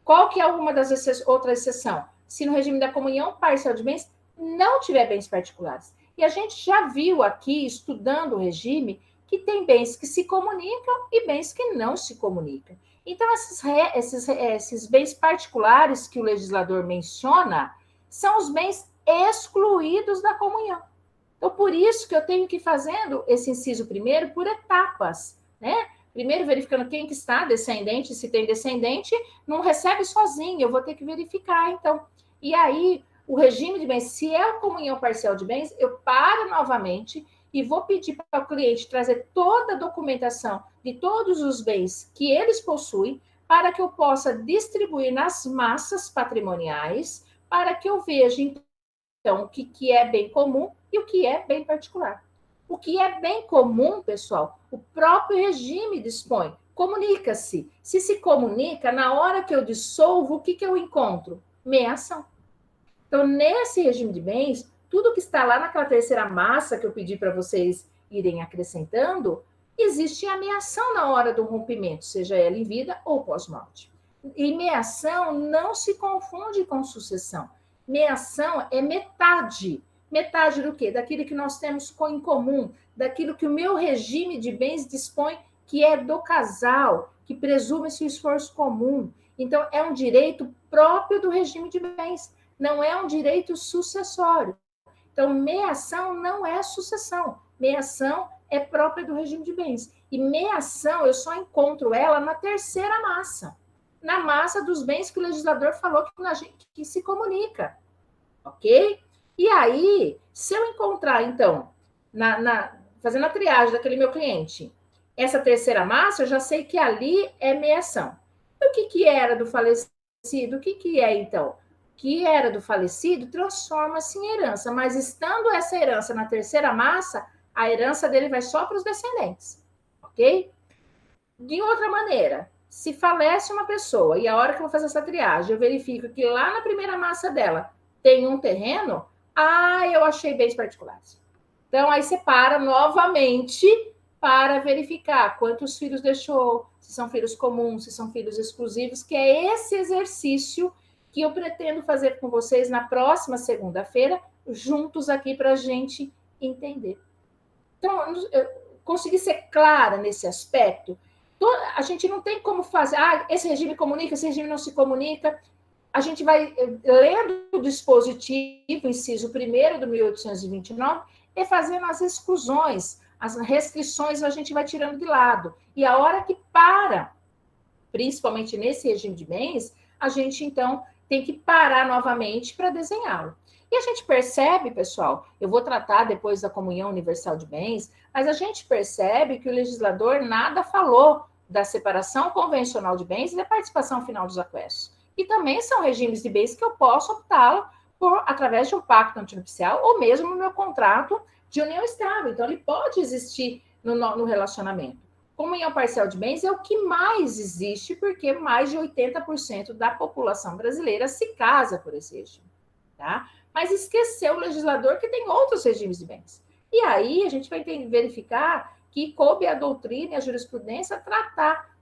Speaker 1: Qual que é uma das outra exceção? Se no regime da comunhão parcial de bens não tiver bens particulares. E a gente já viu aqui, estudando o regime, que tem bens que se comunicam e bens que não se comunicam. Então, esses bens particulares que o legislador menciona são os bens excluídos da comunhão. Então, por isso que eu tenho que ir fazendo esse inciso 1º por etapas, né? Primeiro verificando quem que está descendente, se tem descendente, não recebe sozinho, eu vou ter que verificar, então. E aí, o regime de bens, se é a comunhão parcial de bens, eu paro novamente e vou pedir para o cliente trazer toda a documentação de todos os bens que eles possuem, para que eu possa distribuir nas massas patrimoniais, para que eu veja, então, o que é bem comum e o que é bem particular. O que é bem comum, pessoal, o próprio regime dispõe. Comunica-se. Se comunica, na hora que eu dissolvo, o que eu encontro? Meação. Então, nesse regime de bens, tudo que está lá naquela terceira massa que eu pedi para vocês irem acrescentando, existe a meação na hora do rompimento, seja ela em vida ou pós-morte. E meação não se confunde com sucessão. Meação é metade. Metade do quê? Daquilo que nós temos em comum, daquilo que o meu regime de bens dispõe, que é do casal, que presume esse esforço comum. Então, é um direito próprio do regime de bens, não é um direito sucessório. Então, meação não é sucessão, meação é própria do regime de bens. E meação, eu só encontro ela na terceira massa, na massa dos bens que o legislador falou que se comunica, ok? E aí, se eu encontrar, então, fazendo a triagem daquele meu cliente, essa terceira massa, eu já sei que ali é meação. O que era do falecido? O que é, então? O que era do falecido transforma-se em herança, mas estando essa herança na terceira massa, a herança dele vai só para os descendentes, ok? De outra maneira, se falece uma pessoa e a hora que eu vou fazer essa triagem, eu verifico que lá na primeira massa dela tem um terreno, eu achei bens particulares. Então, aí separa novamente para verificar quantos filhos deixou, se são filhos comuns, se são filhos exclusivos, que é esse exercício que eu pretendo fazer com vocês na próxima segunda-feira, juntos aqui para a gente entender. Então, eu consegui ser clara nesse aspecto. A gente não tem como fazer, esse regime comunica, esse regime não se comunica. A gente vai lendo o dispositivo, inciso 1º do 1829, e fazendo as exclusões, as restrições a gente vai tirando de lado. E a hora que para, principalmente nesse regime de bens, a gente, então, tem que parar novamente para desenhá-lo. E a gente percebe, pessoal, eu vou tratar depois da comunhão universal de bens, mas a gente percebe que o legislador nada falou da separação convencional de bens e da participação final dos aquestos. E também são regimes de bens que eu posso optá-lo através de um pacto antinupcial ou mesmo no meu contrato de união estável. Então, ele pode existir no relacionamento. Comunhão parcial de bens é o que mais existe, porque mais de 80% da população brasileira se casa por esse regime, tá? Mas esqueceu o legislador que tem outros regimes de bens. E aí a gente vai verificar que coube a doutrina e a jurisprudência tratar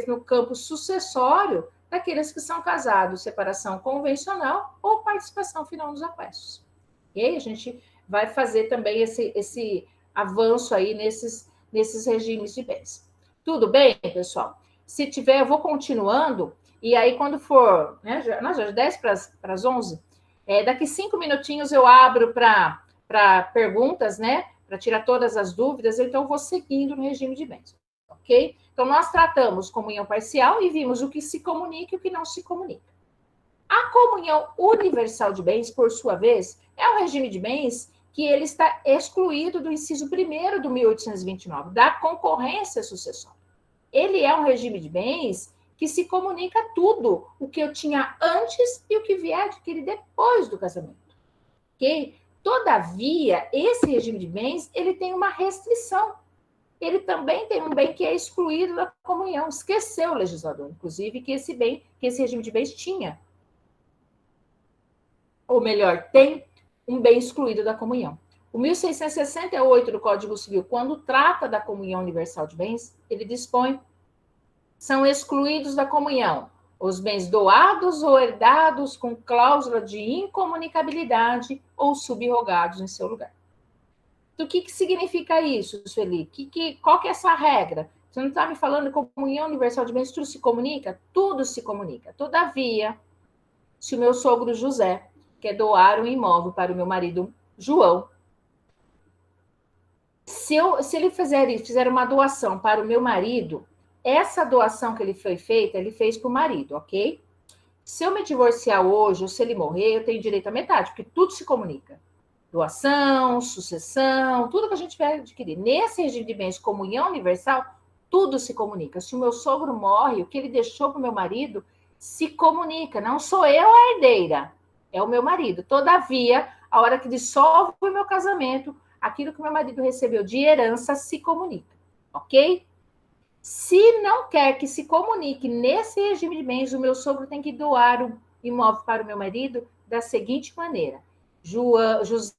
Speaker 1: no campo sucessório daqueles que são casados, separação convencional ou participação final nos aquestos. Ok? A gente vai fazer também esse avanço aí nesses regimes de bens. Tudo bem, pessoal? Se tiver, eu vou continuando, e aí quando for, né, já 10 para as 11, daqui 5 minutinhos eu abro para perguntas, né, para tirar todas as dúvidas, então eu vou seguindo no regime de bens, ok? Então, nós tratamos comunhão parcial e vimos o que se comunica e o que não se comunica. A comunhão universal de bens, por sua vez, é um regime de bens que ele está excluído do inciso 1º do 1829, da concorrência sucessória. Ele é um regime de bens que se comunica tudo, o que eu tinha antes e o que vier a adquirir depois do casamento. Ok? Todavia, esse regime de bens, ele tem uma restrição. Ele também tem um bem que é excluído da comunhão. Esqueceu o legislador, inclusive, que esse regime de bens tinha. Ou melhor, tem um bem excluído da comunhão. O 1668 do Código Civil, quando trata da comunhão universal de bens, ele dispõe: são excluídos da comunhão os bens doados ou herdados com cláusula de incomunicabilidade ou subrogados em seu lugar. Do que significa isso, Sueli? Qual que é essa regra? Você não está me falando de comunhão universal de bens, tudo se comunica? Tudo se comunica. Todavia, se o meu sogro José quer doar um imóvel para o meu marido João, se ele fizer uma doação para o meu marido, essa doação que ele foi feita, ele fez para o marido, ok? Se eu me divorciar hoje, ou se ele morrer, eu tenho direito à metade, porque tudo se comunica. Doação, sucessão, tudo que a gente vai adquirir. Nesse regime de bens, comunhão universal, tudo se comunica. Se o meu sogro morre, o que ele deixou para o meu marido se comunica. Não sou eu a herdeira, é o meu marido. Todavia, a hora que dissolve o meu casamento, aquilo que o meu marido recebeu de herança se comunica, ok? Se não quer que se comunique nesse regime de bens, o meu sogro tem que doar o imóvel para o meu marido da seguinte maneira: José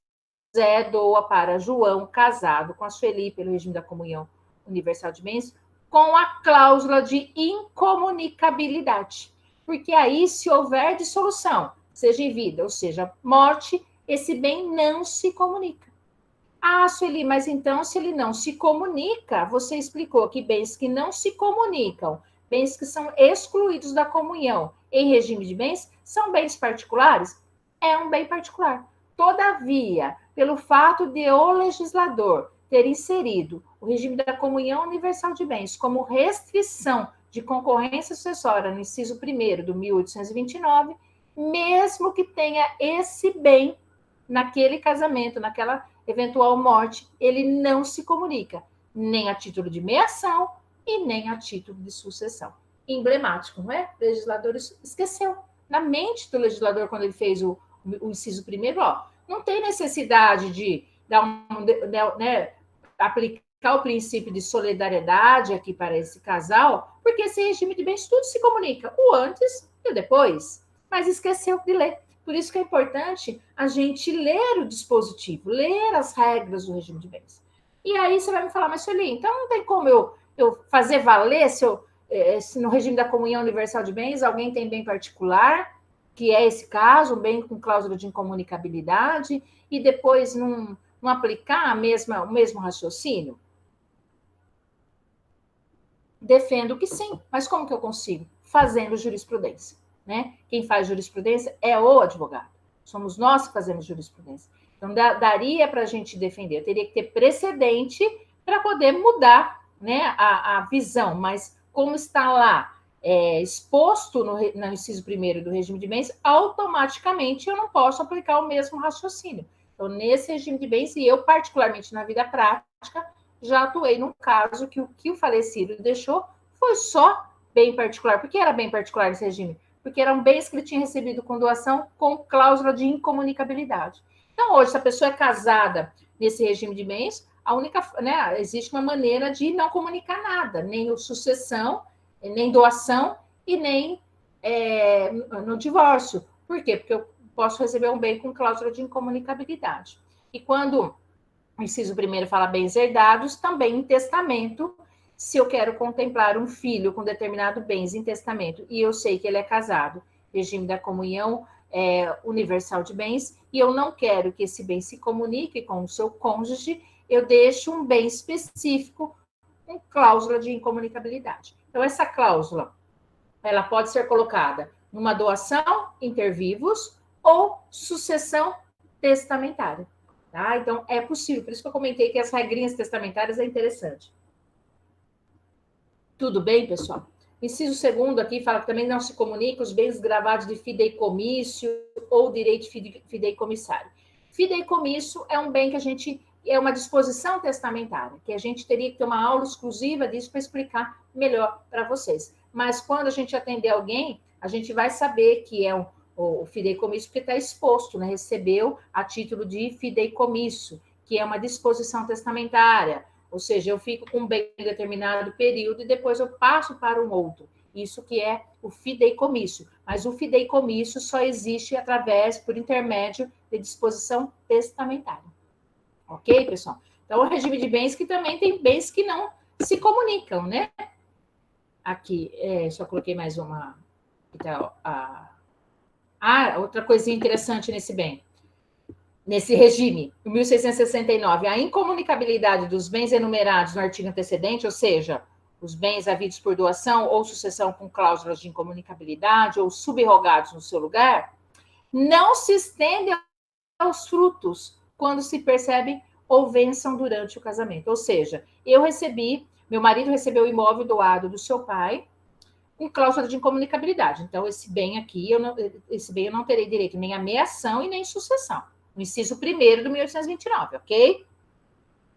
Speaker 1: doa para João, casado com a Sueli, pelo regime da comunhão universal de bens, com a cláusula de incomunicabilidade. Porque aí, se houver dissolução, seja em vida ou seja morte, esse bem não se comunica. Sueli, mas então, se ele não se comunica, você explicou que bens que não se comunicam bens que são excluídos da comunhão em regime de bens, são bens particulares? É um bem particular. Todavia, pelo fato de o legislador ter inserido o regime da comunhão universal de bens como restrição de concorrência sucessória no inciso 1º do 1829, mesmo que tenha esse bem naquele casamento, naquela eventual morte, ele não se comunica, nem a título de meação e nem a título de sucessão. Emblemático, não é? O legislador esqueceu. Na mente do legislador, quando ele fez o inciso 1º, ó, não tem necessidade de dar aplicar o princípio de solidariedade aqui para esse casal, porque esse regime de bens tudo se comunica, o antes e o depois, mas esqueceu de ler. Por isso que é importante a gente ler o dispositivo, ler as regras do regime de bens. E aí você vai me falar, mas Sueli, então não tem como eu fazer valer se no regime da comunhão universal de bens alguém tem bem particular, que é esse caso, um bem com cláusula de incomunicabilidade, e depois não aplicar o mesmo raciocínio? Defendo que sim, mas como que eu consigo? Fazendo jurisprudência, né? Quem faz jurisprudência é o advogado. Somos nós que fazemos jurisprudência. Então, daria para a gente defender. Eu teria que ter precedente para poder mudar, né, a visão, mas como está lá exposto no inciso 1º do regime de bens, automaticamente eu não posso aplicar o mesmo raciocínio. Então, nesse regime de bens, e eu, particularmente na vida prática, já atuei num caso que o falecido deixou foi só bem particular. Por que era bem particular esse regime? Porque eram bens que ele tinha recebido com doação com cláusula de incomunicabilidade. Então, hoje, se a pessoa é casada nesse regime de bens, existe uma maneira de não comunicar nada, nem sucessão, nem doação e nem no divórcio. Por quê? Porque eu posso receber um bem com cláusula de incomunicabilidade. E quando o inciso 1º fala bens herdados, também em testamento, se eu quero contemplar um filho com determinado bens em testamento e eu sei que ele é casado, regime da comunhão universal de bens, e eu não quero que esse bem se comunique com o seu cônjuge, eu deixo um bem específico com cláusula de incomunicabilidade. Então, essa cláusula, ela pode ser colocada numa doação inter vivos ou sucessão testamentária. Tá? Então, é possível. Por isso que eu comentei que as regrinhas testamentárias é interessante. Tudo bem, pessoal? Inciso 2º aqui fala que também não se comunica os bens gravados de fideicommício ou direito fideicomissário. Fideicommício é um bem que é uma disposição testamentária, que a gente teria que ter uma aula exclusiva disso para explicar melhor para vocês. Mas quando a gente atender alguém, a gente vai saber que é o fideicommício porque está exposto, né? Recebeu a título de fideicommício, que é uma disposição testamentária. Ou seja, eu fico com um bem em determinado período e depois eu passo para um outro. Isso que é o fideicommício. Mas o fideicommício só existe por intermédio de disposição testamentária. Ok, pessoal? Então, o regime de bens que também tem bens que não se comunicam, né? Aqui, só coloquei mais uma. Outra coisinha interessante nesse bem. Nesse regime, 1669, a incomunicabilidade dos bens enumerados no artigo antecedente, ou seja, os bens havidos por doação ou sucessão com cláusulas de incomunicabilidade ou subrogados no seu lugar, não se estende aos frutos quando se percebem ou vençam durante o casamento. Ou seja, meu marido recebeu o imóvel doado do seu pai com cláusula de incomunicabilidade. Então, esse bem aqui, eu não terei direito nem a meação e nem sucessão. No inciso 1º do 1829, ok?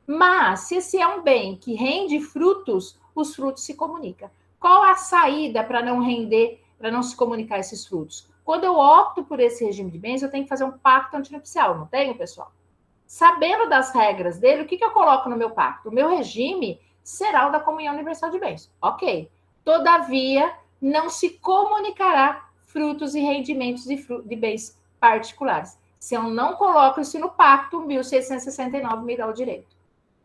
Speaker 1: Mas, se esse é um bem que rende frutos, os frutos se comunicam. Qual a saída para não render, para não se comunicar esses frutos? Quando eu opto por esse regime de bens, eu tenho que fazer um pacto antinupcial, não tenho, pessoal? Sabendo das regras dele, o que eu coloco no meu pacto? O meu regime será o da comunhão universal de bens. Ok. Todavia, não se comunicará frutos e rendimentos de bens particulares. Se eu não coloco isso no pacto, 1669 me dá o direito.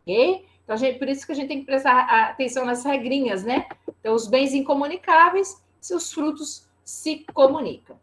Speaker 1: Ok? Então, por isso que a gente tem que prestar atenção nas regrinhas, né? Então, os bens incomunicáveis, se os frutos se comunicam.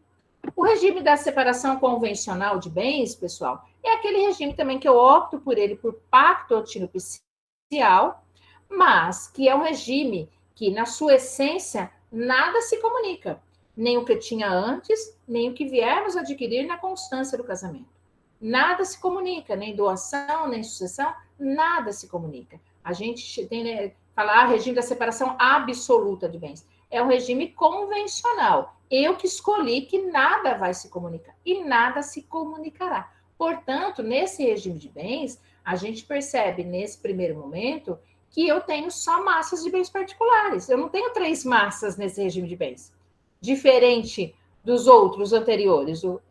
Speaker 1: O regime da separação convencional de bens, pessoal, é aquele regime também que eu opto por ele por pacto antinupcial, mas que é um regime que, na sua essência, nada se comunica, nem o que tinha antes, nem o que viemos adquirir na constância do casamento. Nada se comunica, nem doação, nem sucessão, nada se comunica. A gente tem, né, falar regime da separação absoluta de bens. É um regime convencional. Eu que escolhi que nada vai se comunicar e nada se comunicará. Portanto, nesse regime de bens, a gente percebe nesse primeiro momento que eu tenho só massas de bens particulares. Eu não tenho 3 massas nesse regime de bens. Diferente dos outros anteriores, o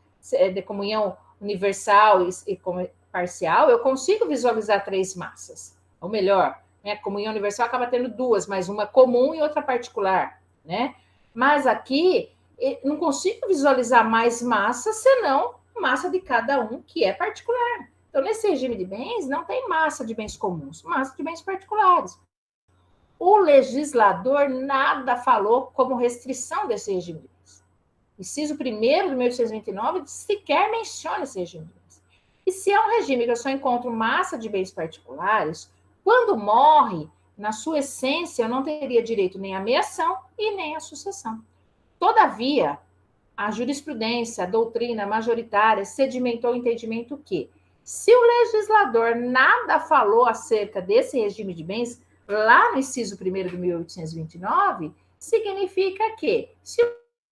Speaker 1: de comunhão universal e parcial, eu consigo visualizar 3 massas. Ou melhor, né, a comunhão universal acaba tendo 2, mas uma comum e outra particular, né? Mas aqui, não consigo visualizar mais massa, senão massa de cada um, que é particular. Então, nesse regime de bens, não tem massa de bens comuns, massa de bens particulares. O legislador nada falou como restrição desse regime de bens. Inciso 1º do 1829 sequer menciona esse regime de bens. E se é um regime que eu só encontro massa de bens particulares, quando morre, na sua essência, eu não teria direito nem à meação e nem à sucessão. Todavia, a jurisprudência, a doutrina majoritária sedimentou o entendimento que, se o legislador nada falou acerca desse regime de bens, lá no inciso 1º de 1829, significa que, se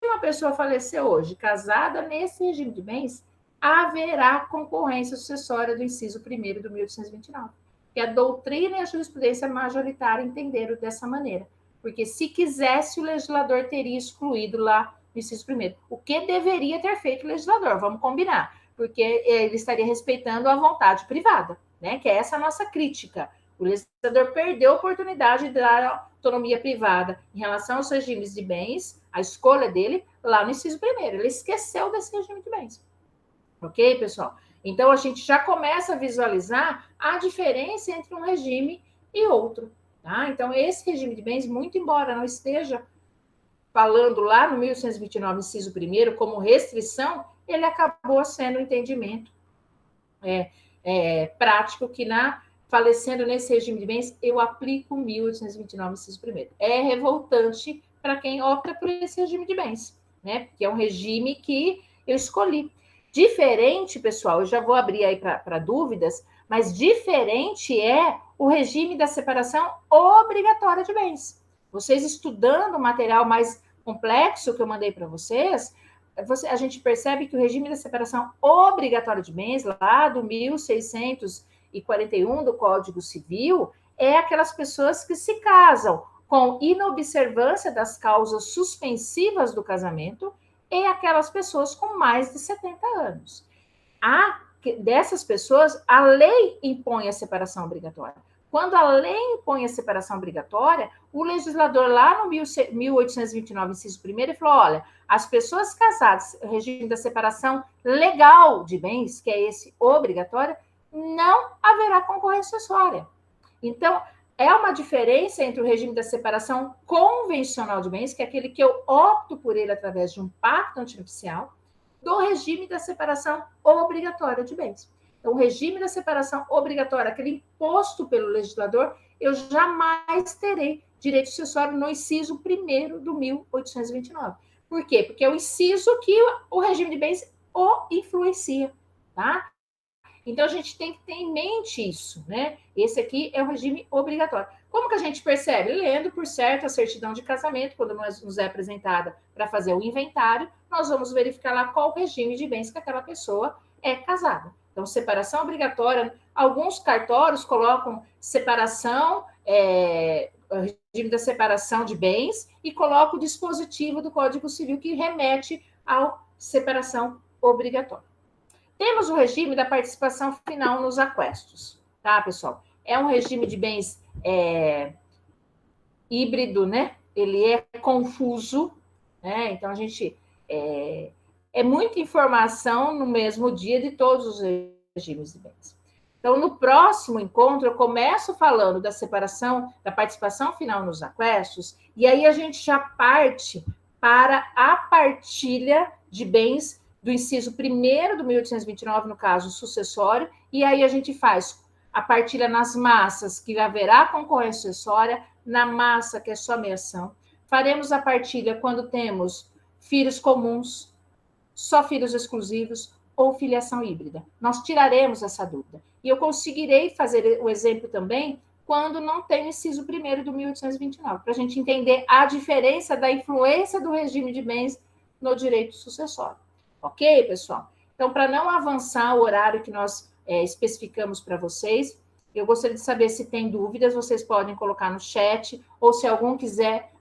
Speaker 1: uma pessoa falecer hoje, casada nesse regime de bens, haverá concorrência sucessória do inciso 1º do 1829. Que a doutrina e a jurisprudência majoritária entenderam dessa maneira. Porque, se quisesse, o legislador teria excluído lá no inciso 1º. O que deveria ter feito o legislador? Vamos combinar. Porque ele estaria respeitando a vontade privada, né? Que é essa a nossa crítica. O legislador perdeu a oportunidade de dar autonomia privada em relação aos regimes de bens, a escolha dele, lá no inciso 1º. Ele esqueceu desse regime de bens. Ok, pessoal? Então, a gente já começa a visualizar a diferença entre um regime e outro. Tá? Então, esse regime de bens, muito embora não esteja falando lá no 1829, inciso 1º, como restrição, ele acabou sendo um entendimento prático que, falecendo nesse regime de bens, eu aplico 1829, inciso 1º. É revoltante para quem opta por esse regime de bens, né? Porque é um regime que eu escolhi. Diferente, pessoal, eu já vou abrir aí para dúvidas, mas diferente é o regime da separação obrigatória de bens. Vocês estudando o material mais complexo que eu mandei para vocês, a gente percebe que o regime da separação obrigatória de bens, lá do 1641 do Código Civil, é aquelas pessoas que se casam com inobservância das causas suspensivas do casamento e aquelas pessoas com mais de 70 anos. Dessas pessoas, a lei impõe a separação obrigatória. Quando a lei impõe a separação obrigatória, o legislador lá no 1829, inciso 1º, falou, olha, as pessoas casadas, o regime da separação legal de bens, que é esse obrigatório, não haverá concorrência sucessória. Então, é uma diferença entre o regime da separação convencional de bens, que é aquele que eu opto por ele através de um pacto antinupcial, do regime da separação obrigatória de bens. Então, o regime da separação obrigatória, aquele imposto pelo legislador, eu jamais terei direito sucessório no inciso 1º do 1829. Por quê? Porque é o inciso que o regime de bens o influencia, tá? Então, a gente tem que ter em mente isso, né? Esse aqui é o regime obrigatório. Como que a gente percebe? Lendo, por certo, a certidão de casamento, quando nos é apresentada para fazer o inventário, nós vamos verificar lá qual regime de bens que aquela pessoa é casada. Então, separação obrigatória. Alguns cartórios colocam separação, regime da separação de bens, e colocam o dispositivo do Código Civil que remete à separação obrigatória. Temos o regime da participação final nos aquestos, tá, pessoal? É um regime de bens híbrido, né? Ele é confuso, né? Então, a gente... É muita informação no mesmo dia de todos os regimes de bens. Então, no próximo encontro, eu começo falando da separação, da participação final nos aquestos, e aí a gente já parte para a partilha de bens do inciso 1º do 1829, no caso sucessório, e aí a gente faz a partilha nas massas, que haverá concorrência sucessória, na massa, que é só meiação. Faremos a partilha quando temos filhos comuns, só filhos exclusivos ou filiação híbrida. Nós tiraremos essa dúvida. E eu conseguirei fazer o exemplo também quando não tem o inciso 1º do 1829, para a gente entender a diferença da influência do regime de bens no direito sucessório. Ok, pessoal? Então, para não avançar o horário que nós especificamos para vocês, eu gostaria de saber se tem dúvidas, vocês podem colocar no chat, ou se alguém quiser,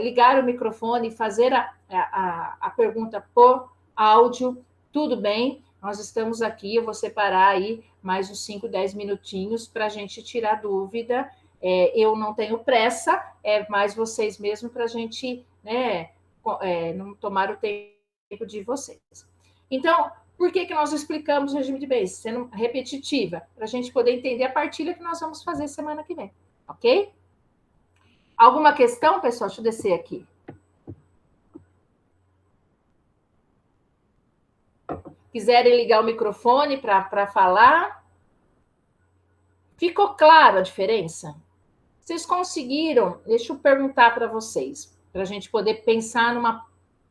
Speaker 1: ligar o microfone e fazer a pergunta por áudio, tudo bem, nós estamos aqui, eu vou separar aí mais uns 5, 10 minutinhos para a gente tirar dúvida. Eu não tenho pressa, é mais vocês mesmo para a gente, né, não tomar o tempo de vocês. Então, por que nós explicamos o regime de bens? Sendo repetitiva, para a gente poder entender a partilha que nós vamos fazer semana que vem, ok? Alguma questão, pessoal? Deixa eu descer aqui. Quiserem ligar o microfone para falar? Ficou claro a diferença? Vocês conseguiram? Deixa eu perguntar para vocês, para a gente poder pensar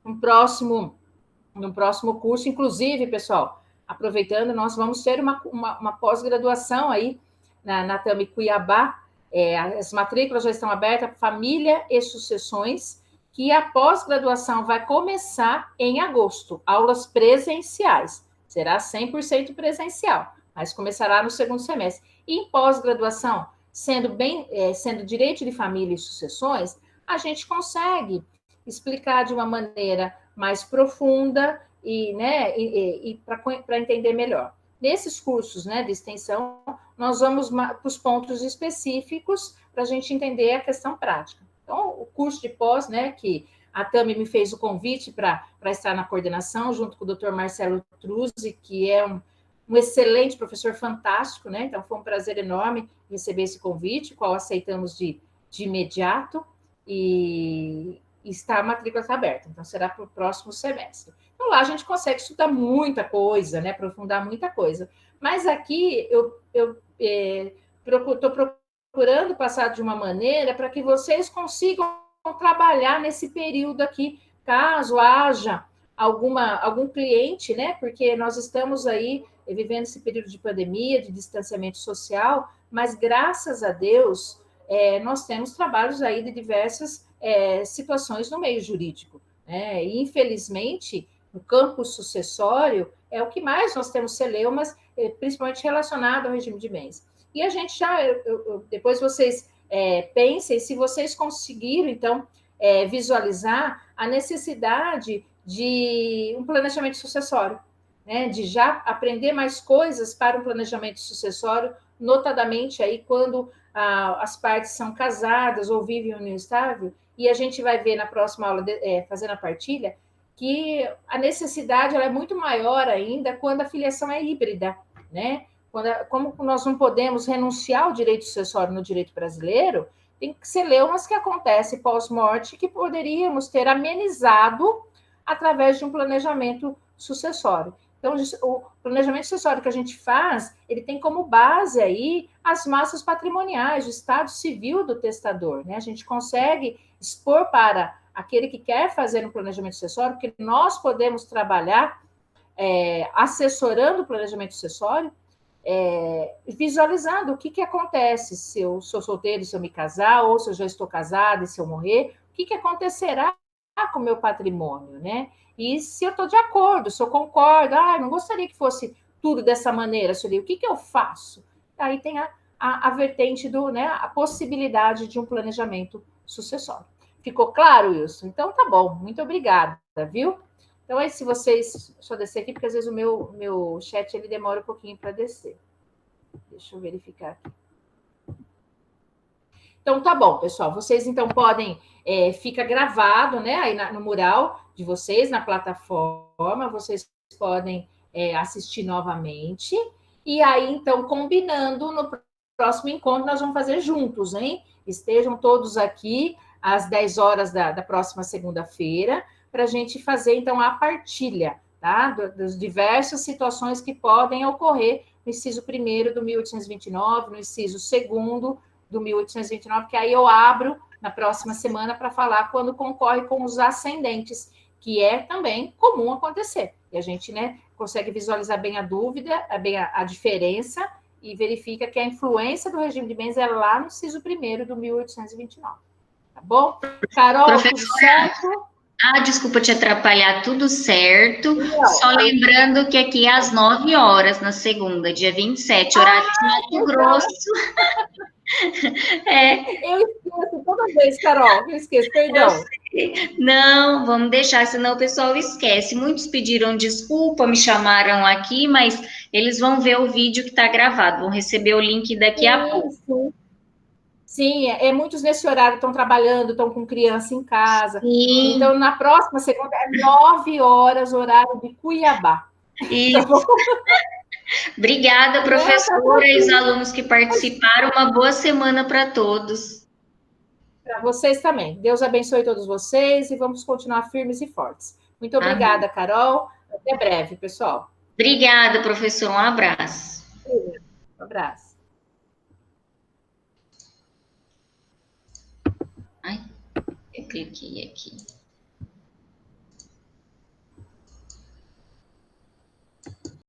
Speaker 1: num próximo curso. Inclusive, pessoal, aproveitando, nós vamos ter uma pós-graduação aí na TAMI Cuiabá. As matrículas já estão abertas para família e sucessões, que a pós-graduação vai começar em agosto, aulas presenciais. Será 100% presencial, mas começará no segundo semestre. E em pós-graduação, sendo direito de família e sucessões, a gente consegue explicar de uma maneira mais profunda e para entender melhor. Nesses cursos, né, de extensão, nós vamos para os pontos específicos para a gente entender a questão prática. Então, o curso de pós, né, que a Tami me fez o convite para estar na coordenação, junto com o Dr. Marcelo Truzzi, que é um excelente professor, fantástico, né? Então, foi um prazer enorme receber esse convite, qual aceitamos de imediato, e está a matrícula aberta, então será para o próximo semestre. Então, lá a gente consegue estudar muita coisa, né? Aprofundar muita coisa. Mas aqui eu estou procurando passar de uma maneira para que vocês consigam trabalhar nesse período aqui, caso haja algum cliente, né? Porque nós estamos aí vivendo esse período de pandemia, de distanciamento social, mas graças a Deus nós temos trabalhos aí de diversas situações no meio jurídico, né? E, infelizmente, no campo sucessório é o que mais nós temos celeumas, principalmente relacionado ao regime de bens. E a gente já, depois vocês pensem se vocês conseguiram, então, visualizar a necessidade de um planejamento sucessório, né? De já aprender mais coisas para um planejamento sucessório, notadamente aí quando as partes são casadas ou vivem em união estável, e a gente vai ver na próxima aula, fazendo a partilha, que a necessidade ela é muito maior ainda quando a filiação é híbrida, né? Como nós não podemos renunciar ao direito sucessório no direito brasileiro, tem que ser leumas que acontecem pós-morte que poderíamos ter amenizado através de um planejamento sucessório. Então, o planejamento sucessório que a gente faz, ele tem como base aí as massas patrimoniais, o estado civil do testador, né? A gente consegue expor para aquele que quer fazer um planejamento sucessório, que nós podemos trabalhar assessorando o planejamento sucessório, visualizando o que acontece se eu sou solteiro e se eu me casar, ou se eu já estou casada e se eu morrer, o que acontecerá com o meu patrimônio, né? E se eu estou de acordo, se eu concordo, não gostaria que fosse tudo dessa maneira, o que eu faço? Aí tem a vertente né, a possibilidade de um planejamento sucessório. Ficou claro, Wilson? Então, tá bom. Muito obrigada, viu? Então, aí, se vocês... Deixa eu descer aqui, porque às vezes o meu chat ele demora um pouquinho para descer. Deixa eu verificar aqui. Então, tá bom, pessoal. Vocês, então, podem... fica gravado, né? Aí no mural de vocês, na plataforma. Vocês podem assistir novamente. E aí, então, combinando, no próximo encontro, nós vamos fazer juntos, hein? Estejam todos aqui às 10 horas da próxima segunda-feira, para a gente fazer, então, a partilha, tá? Das diversas situações que podem ocorrer no inciso 1º do 1829, no inciso 2º do 1829, que aí eu abro na próxima semana para falar quando concorre com os ascendentes, que é também comum acontecer. E a gente, né, consegue visualizar bem a dúvida, bem a diferença, e verifica que a influência do regime de bens é lá no inciso 1º do 1829. Tá bom? Carol, tudo certo?
Speaker 3: Desculpa te atrapalhar, tudo certo.
Speaker 1: Não,
Speaker 3: Só lembrando que aqui é às 9 horas, na segunda, dia 27, horário de Mato Grosso.
Speaker 1: Eu esqueço toda vez, Carol, eu esqueço, perdão.
Speaker 3: Não, vamos deixar, senão o pessoal esquece. Muitos pediram desculpa, me chamaram aqui, mas eles vão ver o vídeo que está gravado, vão receber o link daqui a pouco.
Speaker 1: Sim, muitos nesse horário estão trabalhando, estão com criança em casa.
Speaker 3: Sim.
Speaker 1: Então, na próxima segunda, é 9 horas, horário de Cuiabá.
Speaker 3: Isso. Tá. Obrigada, professora, e os alunos que participaram. Uma boa semana para todos.
Speaker 1: Para vocês também. Deus abençoe todos vocês e vamos continuar firmes e fortes. Muito obrigada, Carol. Até breve, pessoal.
Speaker 3: Obrigada, professor. Um abraço.
Speaker 1: Um abraço.
Speaker 3: Eu cliquei aqui.